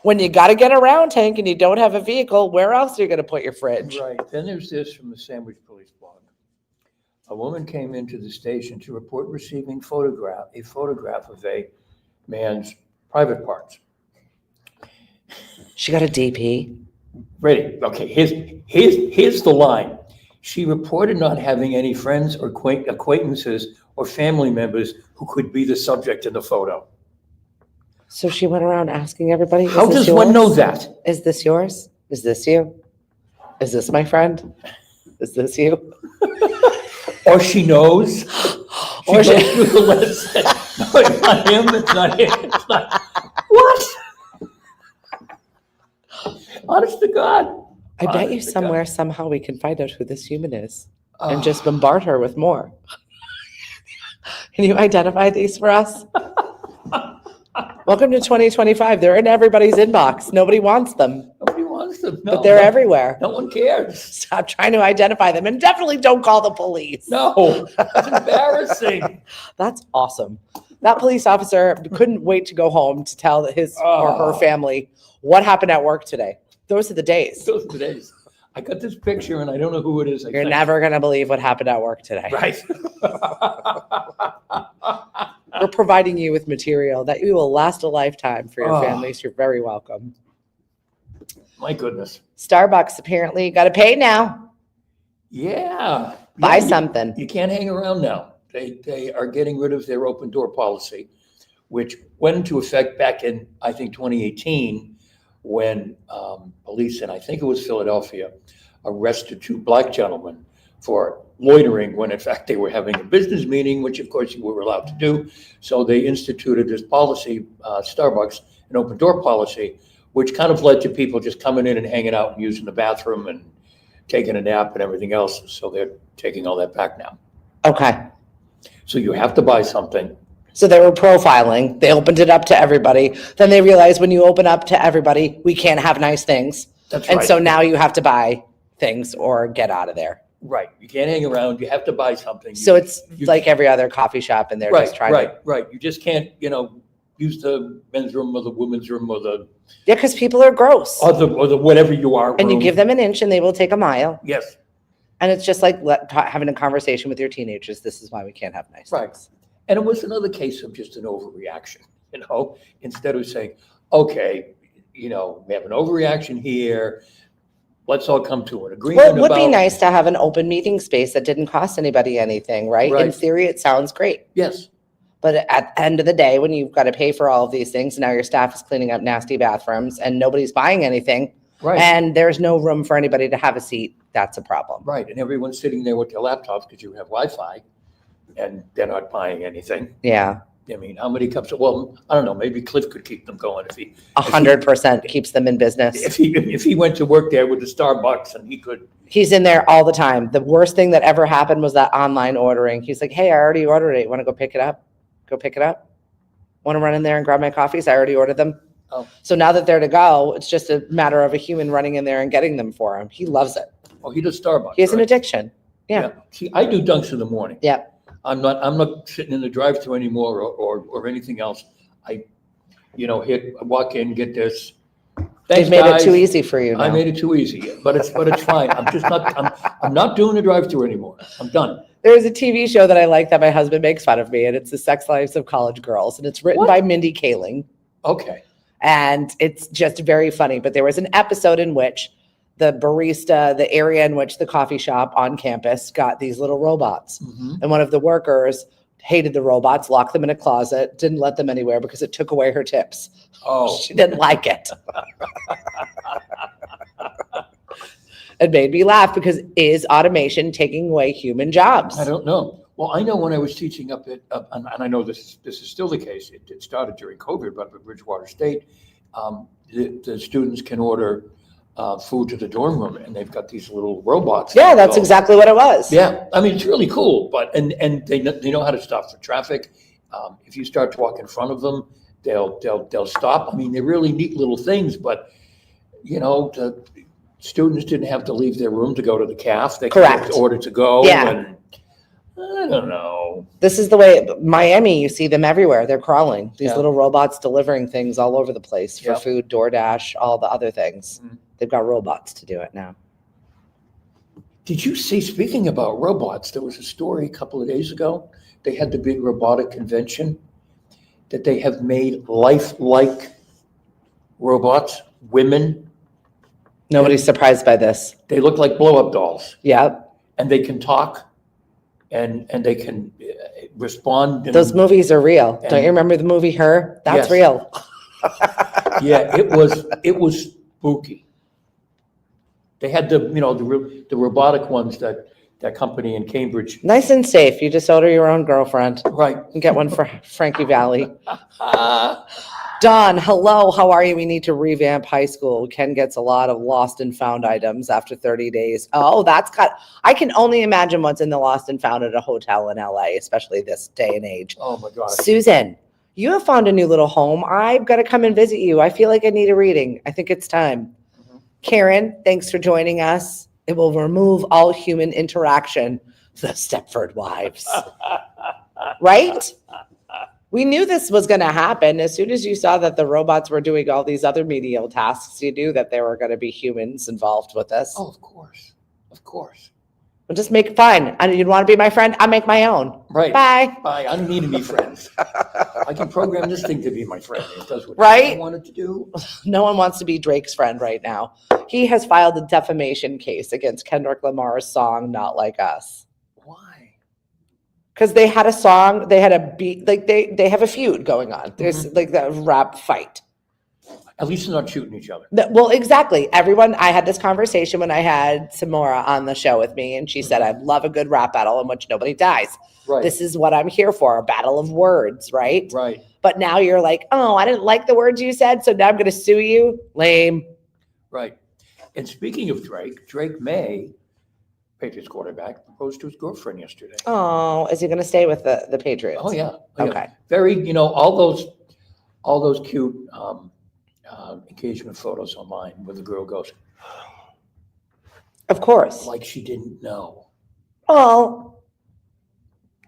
when you got to get around, Hank, and you don't have a vehicle, where else are you going to put your fridge? Right. Then there's this from the Sandwich Police blog. A woman came into the station to report receiving a photograph of a man's private parts. She got a DP. Ready? Okay. Here's the line. She reported not having any friends or acquaintances or family members who could be the subject in the photo. So she went around asking everybody, how does one know that? Is this yours? Is this you? Is this my friend? Is this you? Or she knows. Or she goes through the list. No, it's not him. It's not him. It's not. What? Honest to God. I bet you somewhere, somehow we can find out who this human is and just bombard her with more. Can you identify these for us? Welcome to 2025. They're in everybody's inbox. Nobody wants them. Nobody wants them. No, but they're everywhere. No one cares. Stop trying to identify them, and definitely don't call the police. No, that's embarrassing. That's awesome. That police officer couldn't wait to go home to tell his or her family what happened at work today. Those are the days. Those are the days. I got this picture and I don't know who it is. You're never going to believe what happened at work today. Right. We're providing you with material that you will last a lifetime for your families. You're very welcome. My goodness. Starbucks, apparently, you got to pay now. Yeah. Buy something. You can't hang around now. They are getting rid of their open door policy, which went into effect back in, I think, 2018. When police, and I think it was Philadelphia, arrested 2 black gentlemen for loitering when in fact they were having a business meeting, which of course you were allowed to do. So they instituted this policy, Starbucks, an open door policy, which kind of led to people just coming in and hanging out and using the bathroom and taking a nap and everything else. So they're taking all that back now. Okay. So you have to buy something. So they were profiling. They opened it up to everybody. Then they realized when you open up to everybody, we can't have nice things. That's And right. so now you have to buy things or get out of there. Right. You can't hang around. You have to buy something. So it's you- like every other coffee shop, and they're just trying to. Right. You just can't, use the men's room or the women's room or the Yeah, because people are gross. or the whatever you are. And you room. give them an inch and they will take a mile. Yes. And it's just like having a conversation with your teenagers. This is why we can't have nice Right. things. And it was another case of just an overreaction, instead of saying, okay, we have an overreaction here. Let's all come to an agreement. Well, it would be about- nice to have an open meeting space that didn't cost anybody anything, right? In Right. theory, it sounds great. Yes. But at the end of the day, when you've got to pay for all of these things, now your staff is cleaning up nasty bathrooms and nobody's buying anything, Right. and there's no room for anybody to have a seat, that's a problem. Right. And everyone's sitting there with their laptops because you have Wi-Fi and they're not buying anything. Yeah, I mean, how many cups? Well, I don't know. Maybe Cliff could keep them going if he 100% keeps them in business. if he went to work there with the Starbucks and he could. He's in there all the time. The worst thing that ever happened was that online ordering. He's like, hey, I already ordered it. You want to go pick it up? Go pick it up. Want to run in there and grab my coffees? I already ordered them. Oh. So now that they're to go, it's just a matter of a human running in there and getting them for him. He loves it. Oh, he does Starbucks. He has an right? addiction. Yeah. See, I do dunks in the morning. Yeah. I'm not sitting in the drive-thru anymore or anything else. I walk in, get this. They've Thanks, made guys. it too easy for you now. I made it too easy, but it's fine. I'm not doing the drive-thru anymore. I'm done. There's a TV show that I like that my husband makes fun of me, and it's The Sex Lives of College Girls, and it's written What? by Mindy Kaling, Okay. and it's just very funny. But there was an episode in which the barista, the area in which the coffee shop on campus got these little robots, Mhm. and one of the workers hated the robots, locked them in a closet, didn't let them anywhere because it took away her tips. Oh. She didn't like it. It made me laugh because is automation taking away human jobs? I don't know. Well, I know when I was teaching up at, and I know this is still the case. It started during COVID, but at Bridgewater State, the students can order food to the dorm room, and they've got these little robots. Yeah, that's So- exactly what it was. Yeah, I mean, it's really cool, but and they know how to stop for traffic. If you start to walk in front of them, they'll stop. I mean, they're really neat little things, but the students didn't have to leave their room to go to the caf. They could Correct. just order to go. Yeah. And I don't know. This is the way Miami, you see them everywhere. They're crawling. These Yeah. little robots delivering things all over the place for Yeah. food, DoorDash, all the other things. Mhm. They've got robots to do it now. Did you see, speaking about robots, there was a story a couple of days ago. They had the big robotic convention that they have made lifelike robots, women. Nobody's surprised by this. They look like blow-up dolls, Yep. and they can talk, and they can respond. and- Those movies are real. Don't and- you remember the movie Her? That's Yes. real. Yeah, it was spooky. They had the robotic ones that company in Cambridge. Nice and safe. You just order your own girlfriend Right. and get one for Frankie Valley. Ah, Don, hello. How are you? We need to revamp high school. Ken gets a lot of lost and found items after 30 days. Oh, I can only imagine what's in the lost and found at a hotel in LA, especially this day and age. oh my God. Susan, you have found a new little home. I've got to come and visit you. I feel like I need a reading. I think it's time. Mhm. Karen, thanks for joining us. It will remove all human interaction. The Stepford Wives. Right? We knew this was going to happen. As soon as you saw that the robots were doing all these other menial tasks, you knew that there were going to be humans involved with this. Oh, of course. Of course. We'll just make fun. And you'd want to be my friend? I'll make my own. Right. Bye. Bye. I don't need any friends. I can program this thing to be my friend. It does what Right? I want it to do. No one wants to be Drake's friend right now. He has filed a defamation case against Kendrick Lamar's song, Not Like Us. Why? Because they had a song, they had a beat, like they have a feud going on. There's like the rap fight. At least they're not shooting each other. Well, exactly. I had this conversation when I had Samora on the show with me, and she said, I'd love a good rap battle in which nobody dies. Right. This is what I'm here for, a battle of words, right? Right. but now you're like, oh, I didn't like the words you said, so now I'm going to sue you. Lame. Right. And speaking of Drake May, Patriots quarterback, proposed to his girlfriend yesterday. Oh, is he going to stay with the Patriots? Oh yeah. Okay. Very, all those cute engagement photos online where the girl goes, Of course. like she didn't know. Well,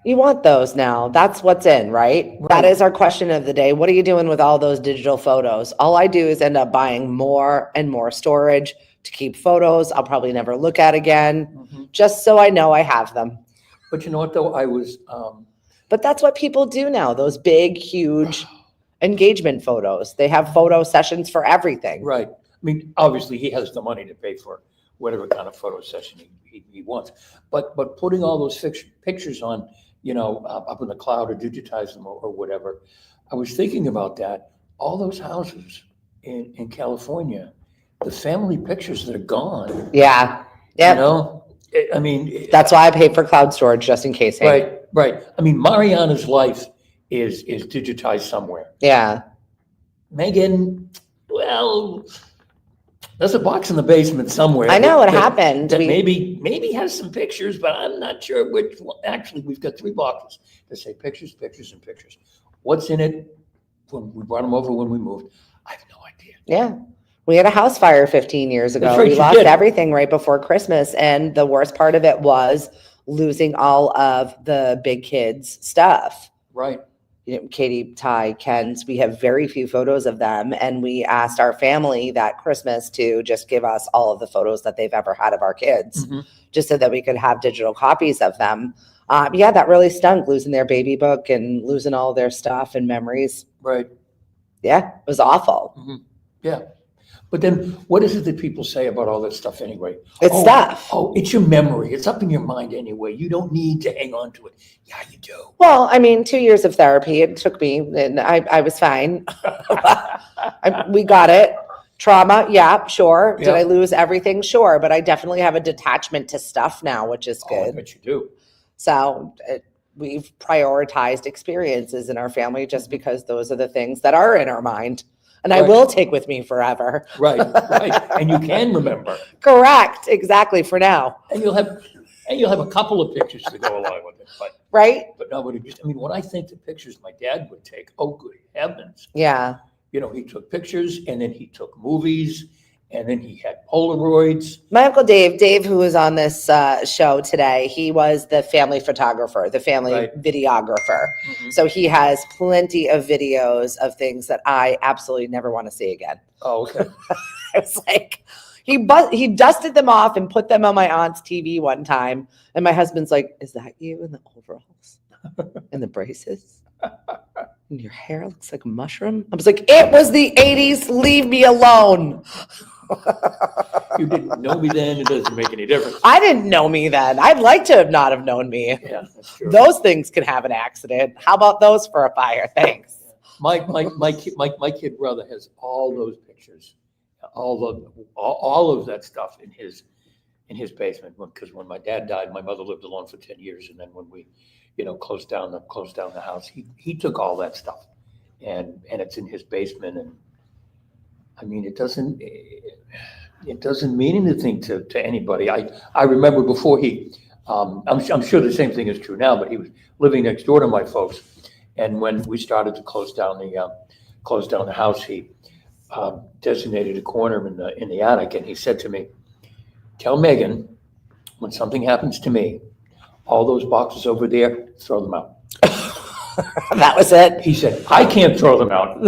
you want those now. That's what's in, right? That is our question of the day. What are you doing with all those digital photos? All I do is end up buying more and more storage to keep photos I'll probably never look at again, just so I know I have them. But you know what, though? I was... But that's what people do now, those big, huge engagement photos. They have photo sessions for everything. Right. I mean, obviously, he has the money to pay for whatever kind of photo session he wants. But putting all those pictures on, up in the cloud or digitize them or whatever, I was thinking about that. All those houses in California, the family pictures that are gone. Yeah. Yeah. I mean, that's why I pay for cloud storage just in case. Hey. Right. I mean, Mariana's life is digitized somewhere. Yeah. Megan, well, there's a box in the basement somewhere. I know what happened. That maybe has some pictures, but I'm not sure which one. Actually, we've got 3 boxes that say pictures, pictures, and pictures. What's in it? When we brought them over when we moved, I have no idea. Yeah. We had a house fire 15 years ago. Right, we lost everything right before Christmas. And the worst part of it was losing all of the big kids' stuff. Right. Katie, Ty, Ken's, we have very few photos of them. And we asked our family that Christmas to just give us all of the photos that they've ever had of our kids, just so that we could have digital copies of them. Yeah, that really stunk, losing their baby book and losing all their stuff and memories. Right. Yeah, it was awful. Yeah. But then what is it that people say about all that stuff anyway? It's stuff. Oh, it's your memory. It's up in your mind anyway. You don't need to hang on to it. Yeah, you do. Well, I mean, 2 years of therapy, it took me, and I was fine. We got it. Trauma, yeah, sure. Did I lose everything? Sure. But I definitely have a detachment to stuff now, which is good. I bet you do. So we've prioritized experiences in our family just because those are the things that are in our mind. And I will take with me forever. Right. And you can remember. Correct. Exactly. For now. And you'll have a couple of pictures to go along with it. But no, when I think the pictures my dad would take, oh, good heavens. Yeah. He took pictures and then he took movies and then he had Polaroids. My Uncle Dave, who was on this show today, he was the family photographer, the family videographer. So he has plenty of videos of things that I absolutely never want to see again. Oh, okay. I was like, he dusted them off and put them on my aunt's TV one time. And my husband's like, is that you in the overalls and the braces? And your hair looks like a mushroom? I was like, it was the 80s. Leave me alone. You didn't know me then. It doesn't make any difference. I didn't know me then. I'd like to have not have known me. Yeah, that's true. Those things can have an accident. How about those for a fire? Thanks. My kid brother has all those pictures, all of that stuff in his basement. Because when my dad died, my mother lived alone for 10 years, and then when we closed down the house, he took all that stuff, and it's in his basement. And I mean, it doesn't mean anything to anybody. I remember before I'm sure the same thing is true now, but he was living next door to my folks, and when we started to close down the house, he designated a corner in the attic, and he said to me, "Tell Megan, when something happens to me, all those boxes over there, throw them out." That was it. He said, "I can't throw them out.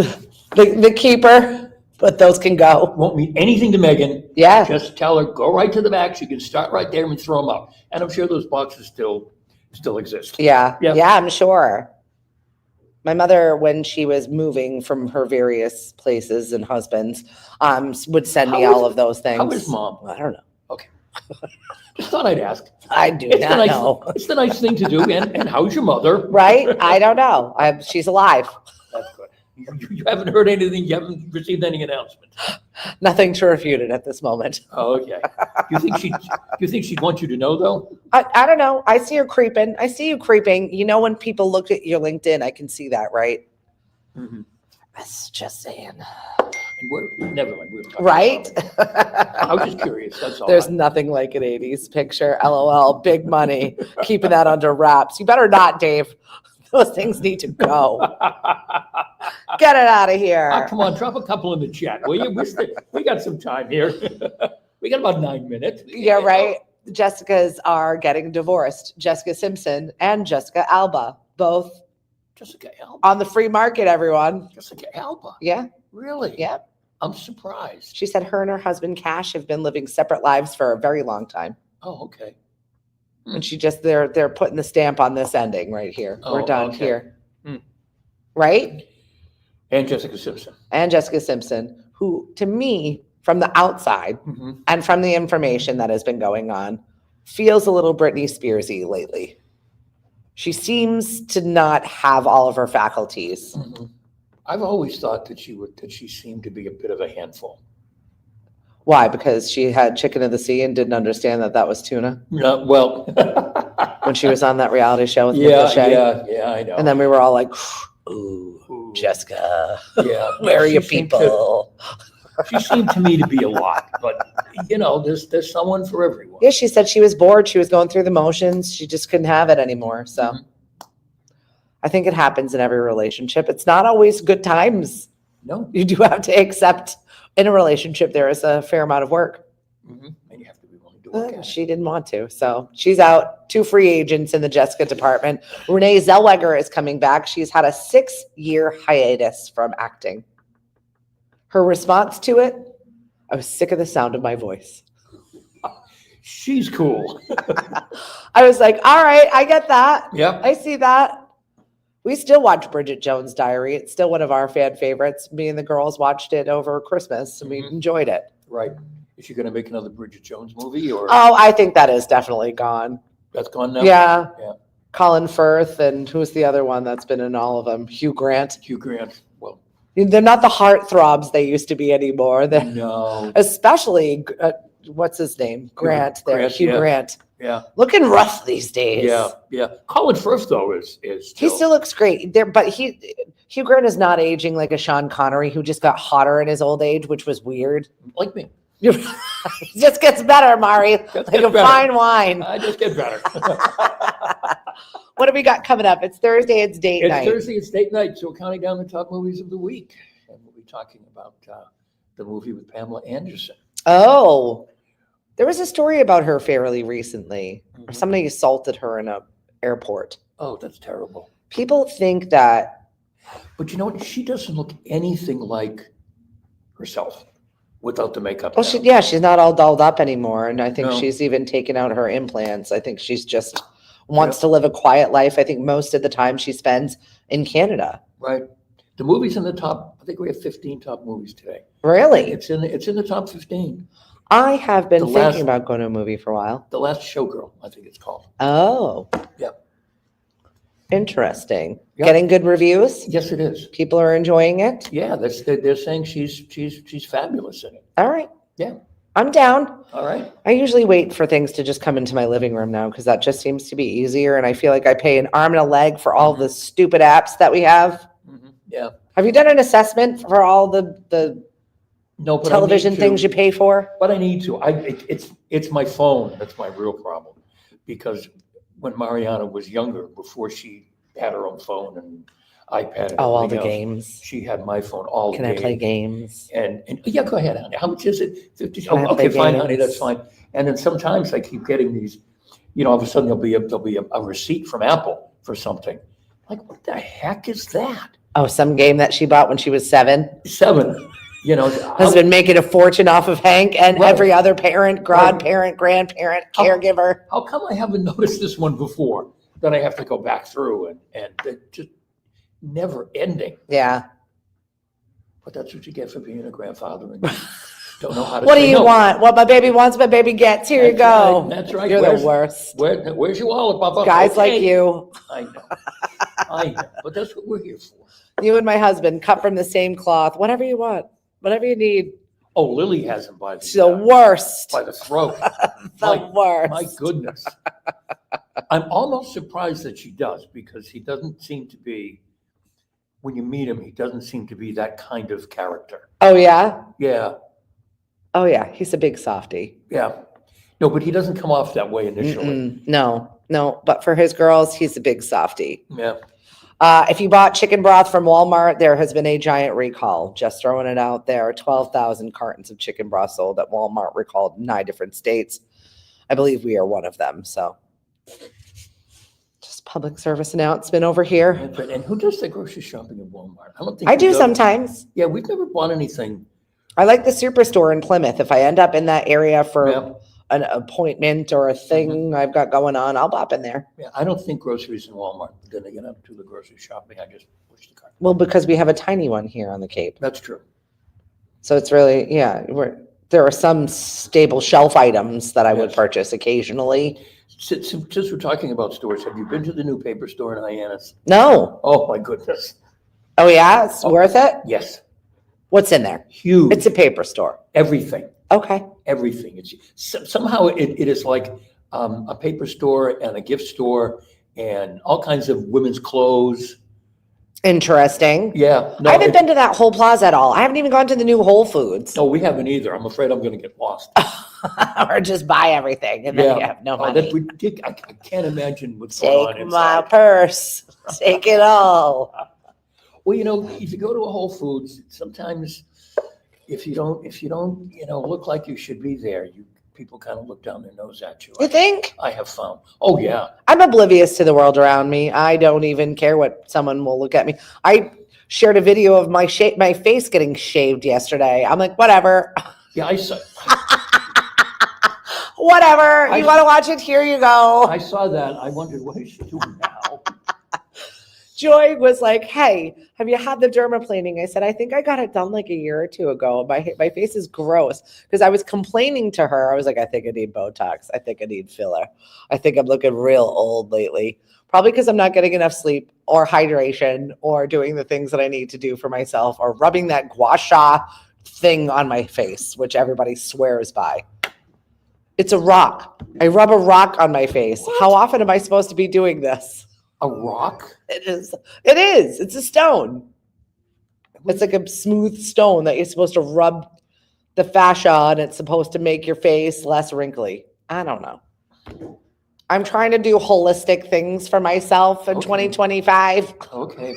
The keeper, but those can go. Won't mean anything to Megan. Yeah. Just tell her, go right to the back. She can start right there and throw them out." And I'm sure those boxes still exist. Yeah. Yeah, I'm sure. My mother, when she was moving from her various places and husbands, would send me all of those things. How is Mom? I don't know. Okay. Just thought I'd ask. I do not know. It's the nice thing to do. And how's your mother? Right? I don't know. She's alive. That's good. You haven't heard anything. You haven't received any announcement. Nothing to refute it at this moment. Oh, okay. You think she'd want you to know, though? I don't know. I see her creeping. I see you creeping. When people look at your LinkedIn, I can see that, right? Mhm. That's just saying. And never mind. We're talking Right? about it. I was just curious. That's all. There's nothing like an 80s picture. LOL. Big money. Keeping that under wraps. You better not, Dave. Those things need to go. Get it out of here. Ah, come on, drop a couple in the chat, will you? We got some time here. We got about 9 minutes. Yeah, right. Jessica's are getting divorced. Jessica Simpson and Jessica Alba, both Jessica Alba. on the free market, everyone. Jessica Alba. Yeah. Really? Yeah. I'm surprised. She said her and her husband Cash have been living separate lives for a very long time. Oh, okay. And they're putting the stamp on this ending right here. We're Oh, done okay. here. Hmm. Right? And Jessica Simpson. And Jessica Simpson, who to me, from the outside Mm-hmm. and from the information that has been going on, feels a little Britney Spearsy lately. She seems to not have all of her faculties. Mm-hmm. I've always thought that she seemed to be a bit of a handful. Why? Because she had chicken of the sea and didn't understand that was tuna No, well. when she was on that reality show with Yeah, Nick Lachey. yeah, I know. And then we were all like, ooh, Ooh, Jessica, yeah. where are She you seemed people? She seemed to me to be a lot, but there's someone for everyone. Yeah, she said she was bored. She was going through the motions. She just couldn't have it anymore. So Mhm. I think it happens in every relationship. It's not always good times. No. You do have to accept in a relationship there is a fair amount of work. Mm-hmm. And you have to be willing to work at it. She didn't want to. So she's out. 2 free agents in the Jessica department. Renee Zellweger is coming back. She's had a 6-year hiatus from acting. Her response to it, I was sick of the sound of my voice. She's cool. I was like, all right, I get that. Yep. I see that. We still watch Bridget Jones' Diary. It's still one of our fan favorites. Me and the girls watched it over Christmas and we Mhm. enjoyed it. Right. Is she going to make another Bridget Jones movie, or Oh, I think that is definitely gone. that's gone now? Yeah. Yeah. Colin Firth and who's the other one that's been in all of them? Hugh Grant. Hugh Grant. Well, They're not the heartthrobs they used to be anymore. They're, no. especially, what's his name? Grant there. Grant, Hugh yeah. Grant. Yeah. Looking rough these days. Yeah. Yeah. Colin Firth though is He still looks great there, but Hugh Grant is not aging like a Sean Connery who just got hotter in his old age, which was weird. like me. It just gets better, Mari, Just like gets a better. fine wine. I just get better. What have we got coming up? It's Thursday. It's date It's night. Thursday, it's date night, so we're counting down the top movies of the week. And we'll be talking about the movie with Pamela Anderson. Oh, there was a story about her fairly recently. Mhm. Somebody assaulted her in a airport. Oh, that's terrible. People think that, But you know what? She doesn't look anything like herself without the makeup. well, down. she's not all dolled up anymore. And I think No. she's even taken out her implants. I think she's just wants to live a quiet life. I think most of the time she spends in Canada. Right. The movie's in the top, I think we have 15 top movies today. Really? It's in the top 15. I have been The thinking last- about going to a movie for a while. The Last Showgirl, I think it's called. Oh. Yep. Interesting. Yep. Getting good reviews. Yes, it is. People are enjoying it. Yeah, they're saying she's fabulous in it. All right. Yeah. I'm down. All right. I usually wait for things to just come into my living room now because that just seems to be easier. And I feel like I pay an arm and a leg for all the stupid apps that we have. Mhm. Yeah. Have you done an assessment for all the No, but television I need things to, you pay for? But I need to. It's my phone. That's my real problem. Because when Mariana was younger, before she had her own phone and iPad and Oh, all the everything else, games. she had my phone all Can day. I play games? And yeah, go ahead, honey. How much is it? 50. Can I Oh, okay, play fine, honey. games? That's fine. And then sometimes I keep getting these, all of a sudden there'll be a receipt from Apple for something. Like, what the heck is that? Oh, some game that she bought when she was 7 7. has been making a fortune off of Hank and Right. every other parent, godparent, grandparent, How- caregiver. How come I haven't noticed this one before? That I have to go back through and it just never ending. Yeah. But that's what you get for being a grandfather and you don't know how to What do say you no. want? What my baby wants, my baby gets. Here you That's go. right, that's right. You're Where's- the worst. Where's your wallet, Papa? Guys Okay. like you. I know. I know. But that's what we're here for. You and my husband cut from the same cloth. Whatever you want. Whatever you need. Oh, Lily has him by She's the the worst. throat. The worst. My goodness. I'm almost surprised that she does because he doesn't seem to be when you meet him, he doesn't seem to be that kind of character. Oh, yeah? Yeah, Oh, yeah. He's a big softie. yeah. No, but he doesn't come off that way initially. No. But for his girls, he's a big softie. Yeah. If you bought chicken broth from Walmart, there has been a giant recall. Just throwing it out there. 12,000 cartons of chicken broth sold at Walmart, recalled in 9 different states. I believe we are one of them. So just public service announcement over here. And who does the grocery shopping at Walmart? I don't think I we do sometimes. Yeah, we've never bought anything. I like the Superstore in Plymouth. If I end up in that area for Yeah. an appointment or a thing I've got going on, I'll pop in there. Yeah, I don't think groceries in Walmart. Then again, I don't do the grocery shopping. I just push the cart. Well, because we have a tiny one here on the Cape. That's true. So it's really, there are some stable shelf items that I would Yes. purchase occasionally. Since we're talking about stores, have you been to the new paper store in Hyannis? No. Oh, my goodness. Oh, yeah? It's worth it? Yes, What's in there? huge. It's a paper store. Everything. Okay. Everything. It's somehow it is like a paper store and a gift store and all kinds of women's clothes. Interesting. Yeah. I haven't been to that whole plaza at all. I haven't even gone to the new Whole Foods. No, we haven't either. I'm afraid I'm going to get lost. Or just buy everything and then you have no Oh, money. that's ridiculous. I can't imagine what's going on Take my inside. purse. Take it all. Well, if you go to a Whole Foods, sometimes if you don't, look like you should be there, people kind of look down their nose at you. You think? I have found. Oh, yeah. I'm oblivious to the world around me. I don't even care what someone will look at me. I shared a video of my face getting shaved yesterday. I'm like, whatever. Yeah, I saw. Whatever. You want to watch it? Here you go. I saw that. I wondered what is she doing now. Joy was like, hey, have you had the dermaplaning? I said, I think I got it done like a year or two ago. My face is gross. Because I was complaining to her. I was like, I think I need Botox. I think I need filler. I think I'm looking real old lately. Probably because I'm not getting enough sleep or hydration or doing the things that I need to do for myself or rubbing that gua sha thing on my face, which everybody swears by. It's a rock. I rub a rock on my face. What? How often am I supposed to be doing this? A rock? It is. It's a stone. It's like a smooth stone that you're supposed to rub the fascia on. It's supposed to make your face less wrinkly. I don't know. I'm trying to do holistic things for myself in Okay. 2025. Okay.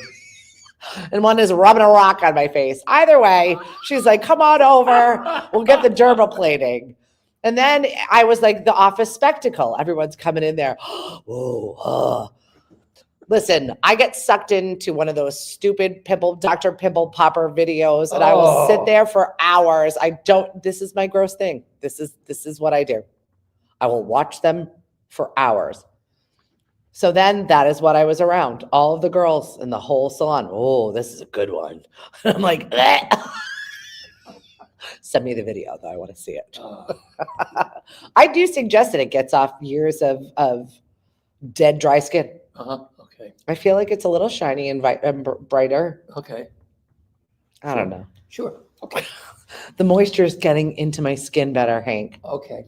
And one is rubbing a rock on my face. Either way, she's like, come on over. We'll get the dermaplaning. And then I was like, the office spectacle. Everyone's coming in there. Listen, I get sucked into one of those stupid Dr. Pimple Popper videos, and I will sit there for hours. This is my gross thing. This is what I do. I will watch them for hours. So then that is what I was around. All of the girls in the whole salon. Oh, this is a good one. I'm like, bleh. Send me the video though. I want to see it. I do suggest that it gets off years of dead, dry skin. Okay. I feel like it's a little shiny and brighter. Okay. I don't know. Sure. Okay. The moisture is getting into my skin better, Hank. Okay.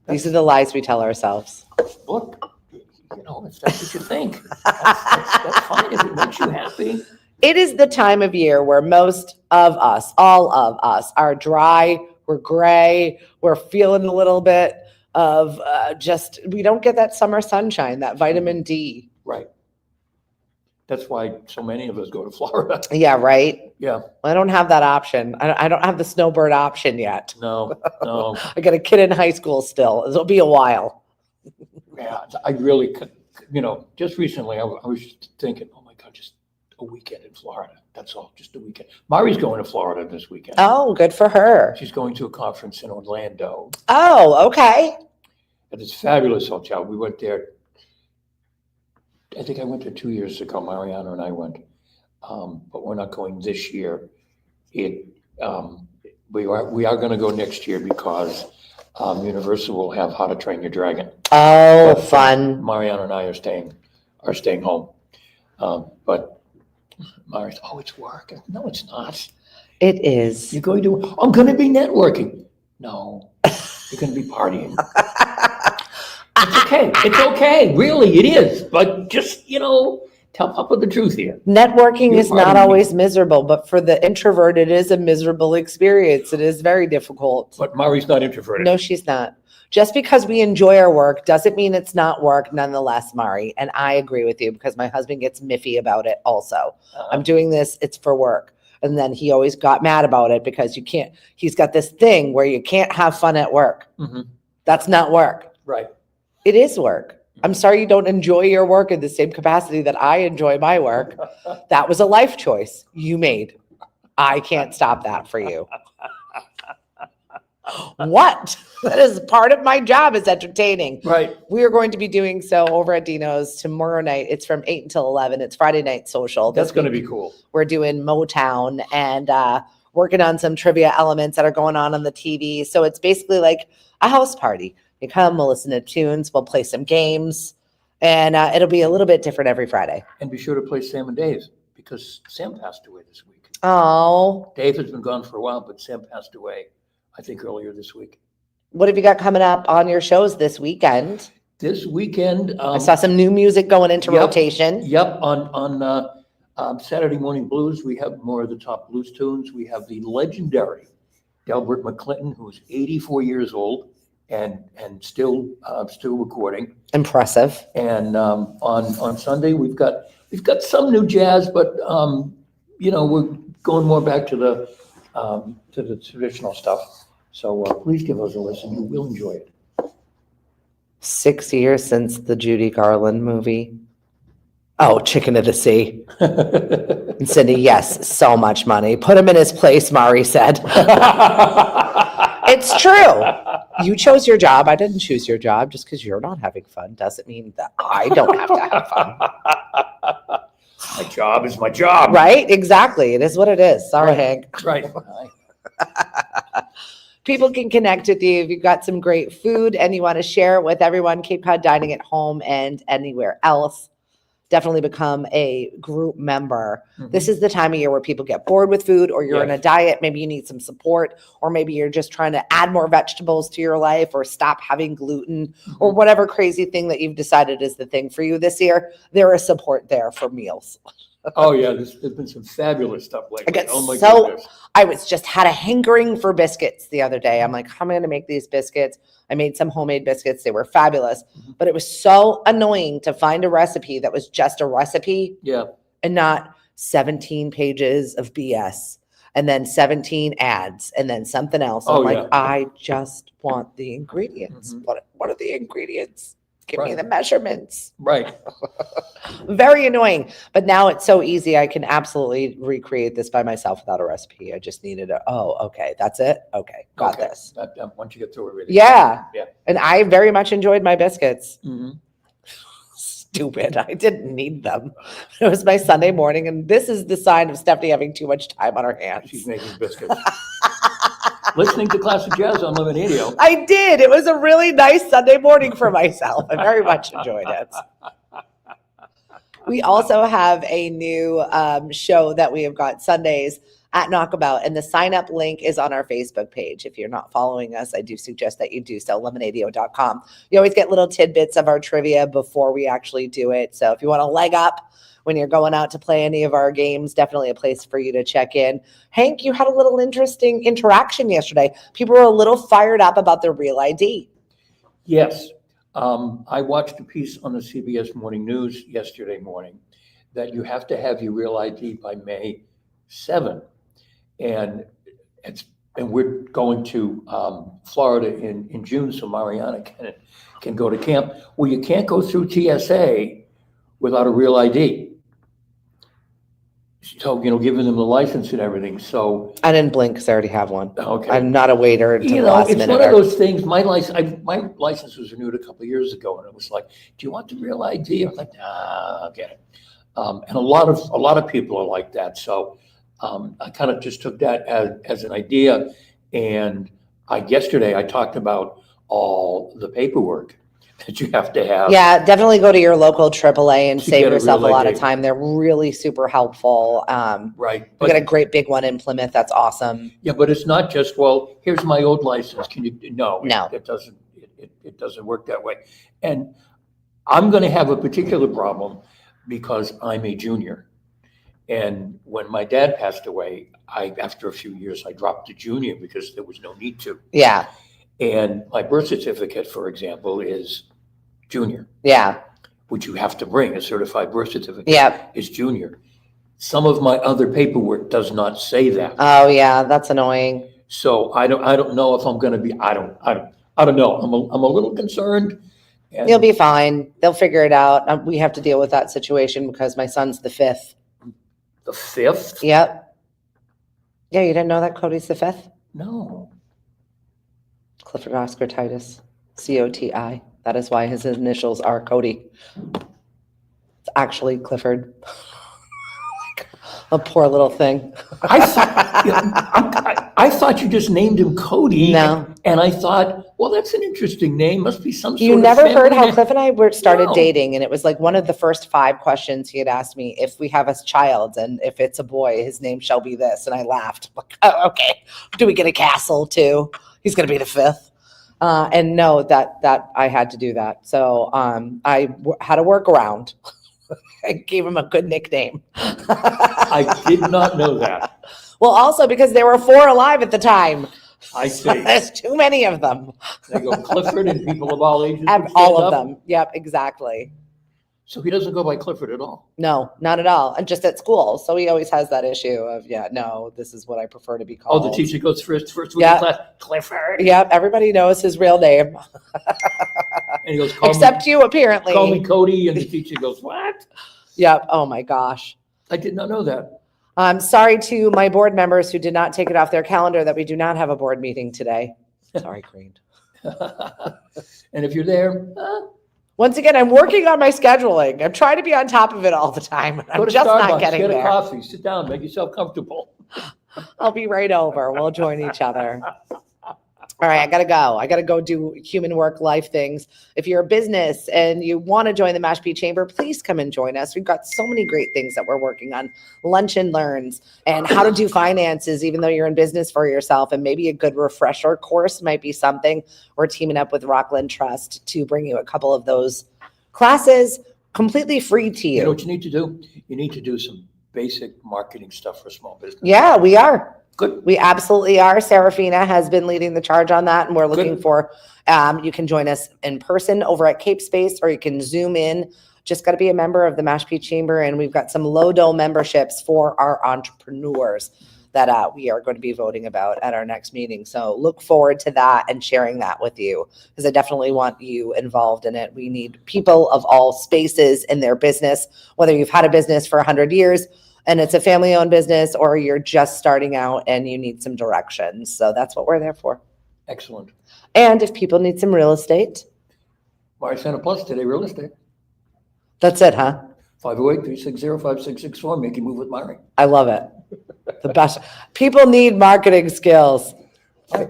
These are the lies we tell ourselves. Look, if that's what you think, that's fine. If it makes you happy. It is the time of year where most of us, all of us, are dry, we're gray, we're feeling a little bit of we don't get that summer sunshine, that vitamin D. Right. That's why so many of us go to Florida. Yeah, right? Yeah. I don't have that option. I don't have the snowbird option yet. No. I got a kid in high school still. It'll be a while. Yeah. I really, just recently I was thinking, oh my God, just a weekend in Florida. That's all, just a weekend. Mari's going to Florida this weekend. Oh, good for her. She's going to a conference in Orlando Oh, okay. at this fabulous hotel. We went there. I think I went there 2 years ago. Mariana and I went, but we're not going this year. We are going to go next year because Universal will have How to Train Your Dragon. Oh, But, fun. Mariana and I are staying home. But Mari's, it's work. No, it's not. It is. I'm going to be networking. No, you're going to be partying. It's okay. It's okay. Really, it is. But just, Tell Papa the truth here. Networking You're is part of not me. always miserable, but for the introvert, it is a miserable experience. It is very difficult. But Mari's not introverted. No, she's not. Just because we enjoy our work doesn't mean it's not work nonetheless, Mari. And I agree with you because my husband gets miffy about it also. I'm doing this, it's for work. And then he always got mad about it because he's got this thing where you can't have fun at work. Mhm. That's not work. Right. It is work. I'm sorry you don't enjoy your work in the same capacity that I enjoy my work. That was a life choice you made. I can't stop that for you. What? That is part of my job is entertaining. Right. We are going to be doing so over at Dino's tomorrow night. It's from 8 until 11. It's Friday night social. That's This going to week be cool. We're doing Motown and working on some trivia elements that are going on the TV. So it's basically like a house party. You come, we'll listen to tunes, we'll play some games, and it'll be a little bit different every Friday. And be sure to play Sam and Dave because Sam passed away this week. Oh, Dave has been gone for a while, but Sam passed away, I think, earlier this week. what have you got coming up on your shows this weekend? This weekend, I saw some new music going into Yep. rotation. Yep, on Saturday Morning Blues, we have more of the top blues tunes. We have the legendary Delbert McClinton, who's 84 years old and still recording. Impressive. And on Sunday, we've got some new jazz, but we're going more back to the traditional stuff. So please give us a listen. You will enjoy it. 6 years since the Judy Garland movie. Oh, Chicken of the Sea. And Cindy, yes, so much money. Put him in his place, Mari said. It's true. You chose your job. I didn't choose your job. Just because you're not having fun doesn't mean that I don't have to have fun. My job is my job. Right? Exactly. It is what it is. Sorry, Right. Hank. Right. People can connect with you if you've got some great food and you want to share it with everyone. Cape Cod Dining at Home and anywhere else. Definitely become a group member. Mhm. This is the time of year where people get bored with food, or you're in a Yes. diet. Maybe you need some support, or maybe you're just trying to add more vegetables to your life or stop having gluten or whatever crazy thing that you've decided is the thing for you this year. There is support there for meals. Oh, yeah, there's been some fabulous stuff lately. I get Oh, my so- goodness. I had a hankering for biscuits the other day. I'm like, how am I going to make these biscuits? I made some homemade biscuits. They were fabulous, Mhm. but it was so annoying to find a recipe that was just a recipe Yeah. and not 17 pages of BS and then 17 ads and then something else. I'm Oh, like, yeah. I just want the ingredients. Mhm. What are the ingredients? Give me Right. the measurements. Right. Very annoying. But now it's so easy. I can absolutely recreate this by myself without a recipe. I just needed okay, that's it. Okay, got Okay. this. Once you get through everything. Yeah. Yeah. And I very much enjoyed my biscuits. Mhm. Stupid. I didn't need them. It was my Sunday morning, and this is the sign of Stephanie having too much time on her hands. She's making biscuits. Listening to classic jazz on Living Radio. I did. It was a really nice Sunday morning for myself. I very much enjoyed it. We also have a new show that we have got Sundays at Knockabout, and the sign-up link is on our Facebook page. If you're not following us, I do suggest that you do so, lemonadio.com. You always get little tidbits of our trivia before we actually do it. So if you want a leg up when you're going out to play any of our games, definitely a place for you to check in. Hank, you had a little interesting interaction yesterday. People were a little fired up about their Real ID. Yes. I watched a piece on the CBS Morning News yesterday morning that you have to have your Real ID by May 7. And we're going to Florida in June, so Mariana can go to camp. Well, you can't go through TSA without a Real ID. So, giving them the license and everything. So, I didn't blink because I already have one. okay. I'm not a waiter until the last It's minute. one of those things. My license was renewed a couple of years ago, and it was like, "Do you want the Real ID?" I was like, "Nah, I'll get it." And a lot of people are like that. So I kind of just took that as an idea. And yesterday I talked about all the paperwork that you have to have. Yeah, definitely go to your local AAA and To save get a yourself a Real lot of ID. time. They're really super helpful. Right. We got a great big one in Plymouth. That's awesome. Yeah, but it's not just, well, here's my old license. Can you? No. No. It doesn't. It doesn't work that way. And I'm going to have a particular problem because I'm a junior. And when my dad passed away, after a few years, I dropped to junior because there was no need to. Yeah. And my birth certificate, for example, is junior, Yeah. which you have to bring. A certified birth certificate Yep. is junior. Some of my other paperwork does not say that. Oh, yeah. That's annoying. So I don't know if I'm going to be. I don't know. I'm a little concerned. And You'll be fine. They'll figure it out. We have to deal with that situation because my son's the 5th. the 5th? Yep. Yeah, you didn't know that Cody's the 5th? No. Clifford Oscar Titus, COTI. That is why his initials are Cody. It's actually Clifford. A poor little thing. I thought you just named him Cody. No. And I thought, well, that's an interesting name. Must be some sort You of never family heard how name. Cliff and I started No. dating, and it was like one of the first 5 questions he had asked me: if we have a child and if it's a boy, his name shall be this. And I laughed. Like, oh, okay. Do we get a castle too? He's going to be the 5th. And no, that I had to do that. So had a workaround. I gave him a good nickname. I did not know that. Well, also because there were 4 alive at the time. I see. There's too many of them. They go Clifford and people of all ages. would All stand of up. them. Yep, exactly. So he doesn't go by Clifford at all. No, not at all. And just at school. So he always has that issue of, no, this is what I prefer to be called. Oh, the teacher goes first with Yeah. the class. Clifford. Yep, everybody knows his real name. And he goes, Except you, apparently. call me Cody. And the teacher goes, what? Yep. Oh my gosh. I did not know that. I'm sorry to my board members who did not take it off their calendar that we do not have a board meeting today. Sorry, Creed. And if you're there, Once again, I'm working on my scheduling. I'm trying to be on top of it all the time. I'm go to just Starbucks, not getting get a there. coffee, sit down, make yourself comfortable. I'll be right over. We'll join each other. All right, I gotta go do human work life things. If you're a business and you want to join the Mashpee Chamber, please come and join us. We've got so many great things that we're working on. Lunch and learns and how to do finances, even though you're in business for yourself. And maybe a good refresher course might be something. We're teaming up with Rockland Trust to bring you a couple of those classes completely free to You know you. what you need to do? You need to do some basic marketing stuff for small business. Yeah, we are. Good. We absolutely are. Serafina has been leading the charge on that, and we're looking Good. for, you can join us in person over at Cape Space, or you can Zoom in. Just got to be a member of the Mashpee Chamber, and we've got some low-dough memberships for our entrepreneurs that we are going to be voting about at our next meeting. So look forward to that and sharing that with you, because I definitely want you involved in it. We need people of all spaces in their business, whether you've had a business for 100 years, and it's a family-owned business, or you're just starting out and you need some direction. So that's what we're there for. Excellent. And if people need some real estate, Mari Santa Plus today, real estate. that's it, huh? 508-360-5664. Make you move with Mari. I love it. The best. People need marketing skills.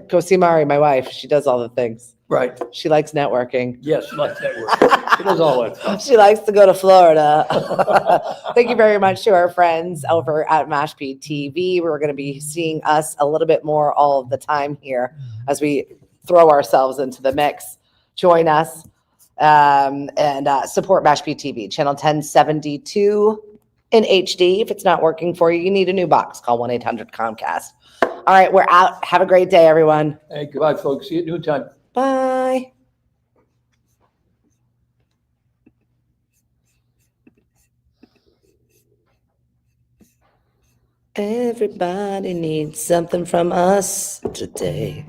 Go see Mari, my wife. She does all the things. Right. She likes networking. Yes, she likes network. She does all that stuff. She likes to go to Florida. Thank you very much to our friends over at Mashpee TV. We're going to be seeing us a little bit more all of the time here as we throw ourselves into the mix. Join us and support Mashpee TV, channel 1072 in HD. If it's not working for you, you need a new box. Call 1-800-COMCAST. All right, we're out. Have a great day, everyone. Hey, goodbye, folks. See you at noontime. Bye. Everybody needs something from us today.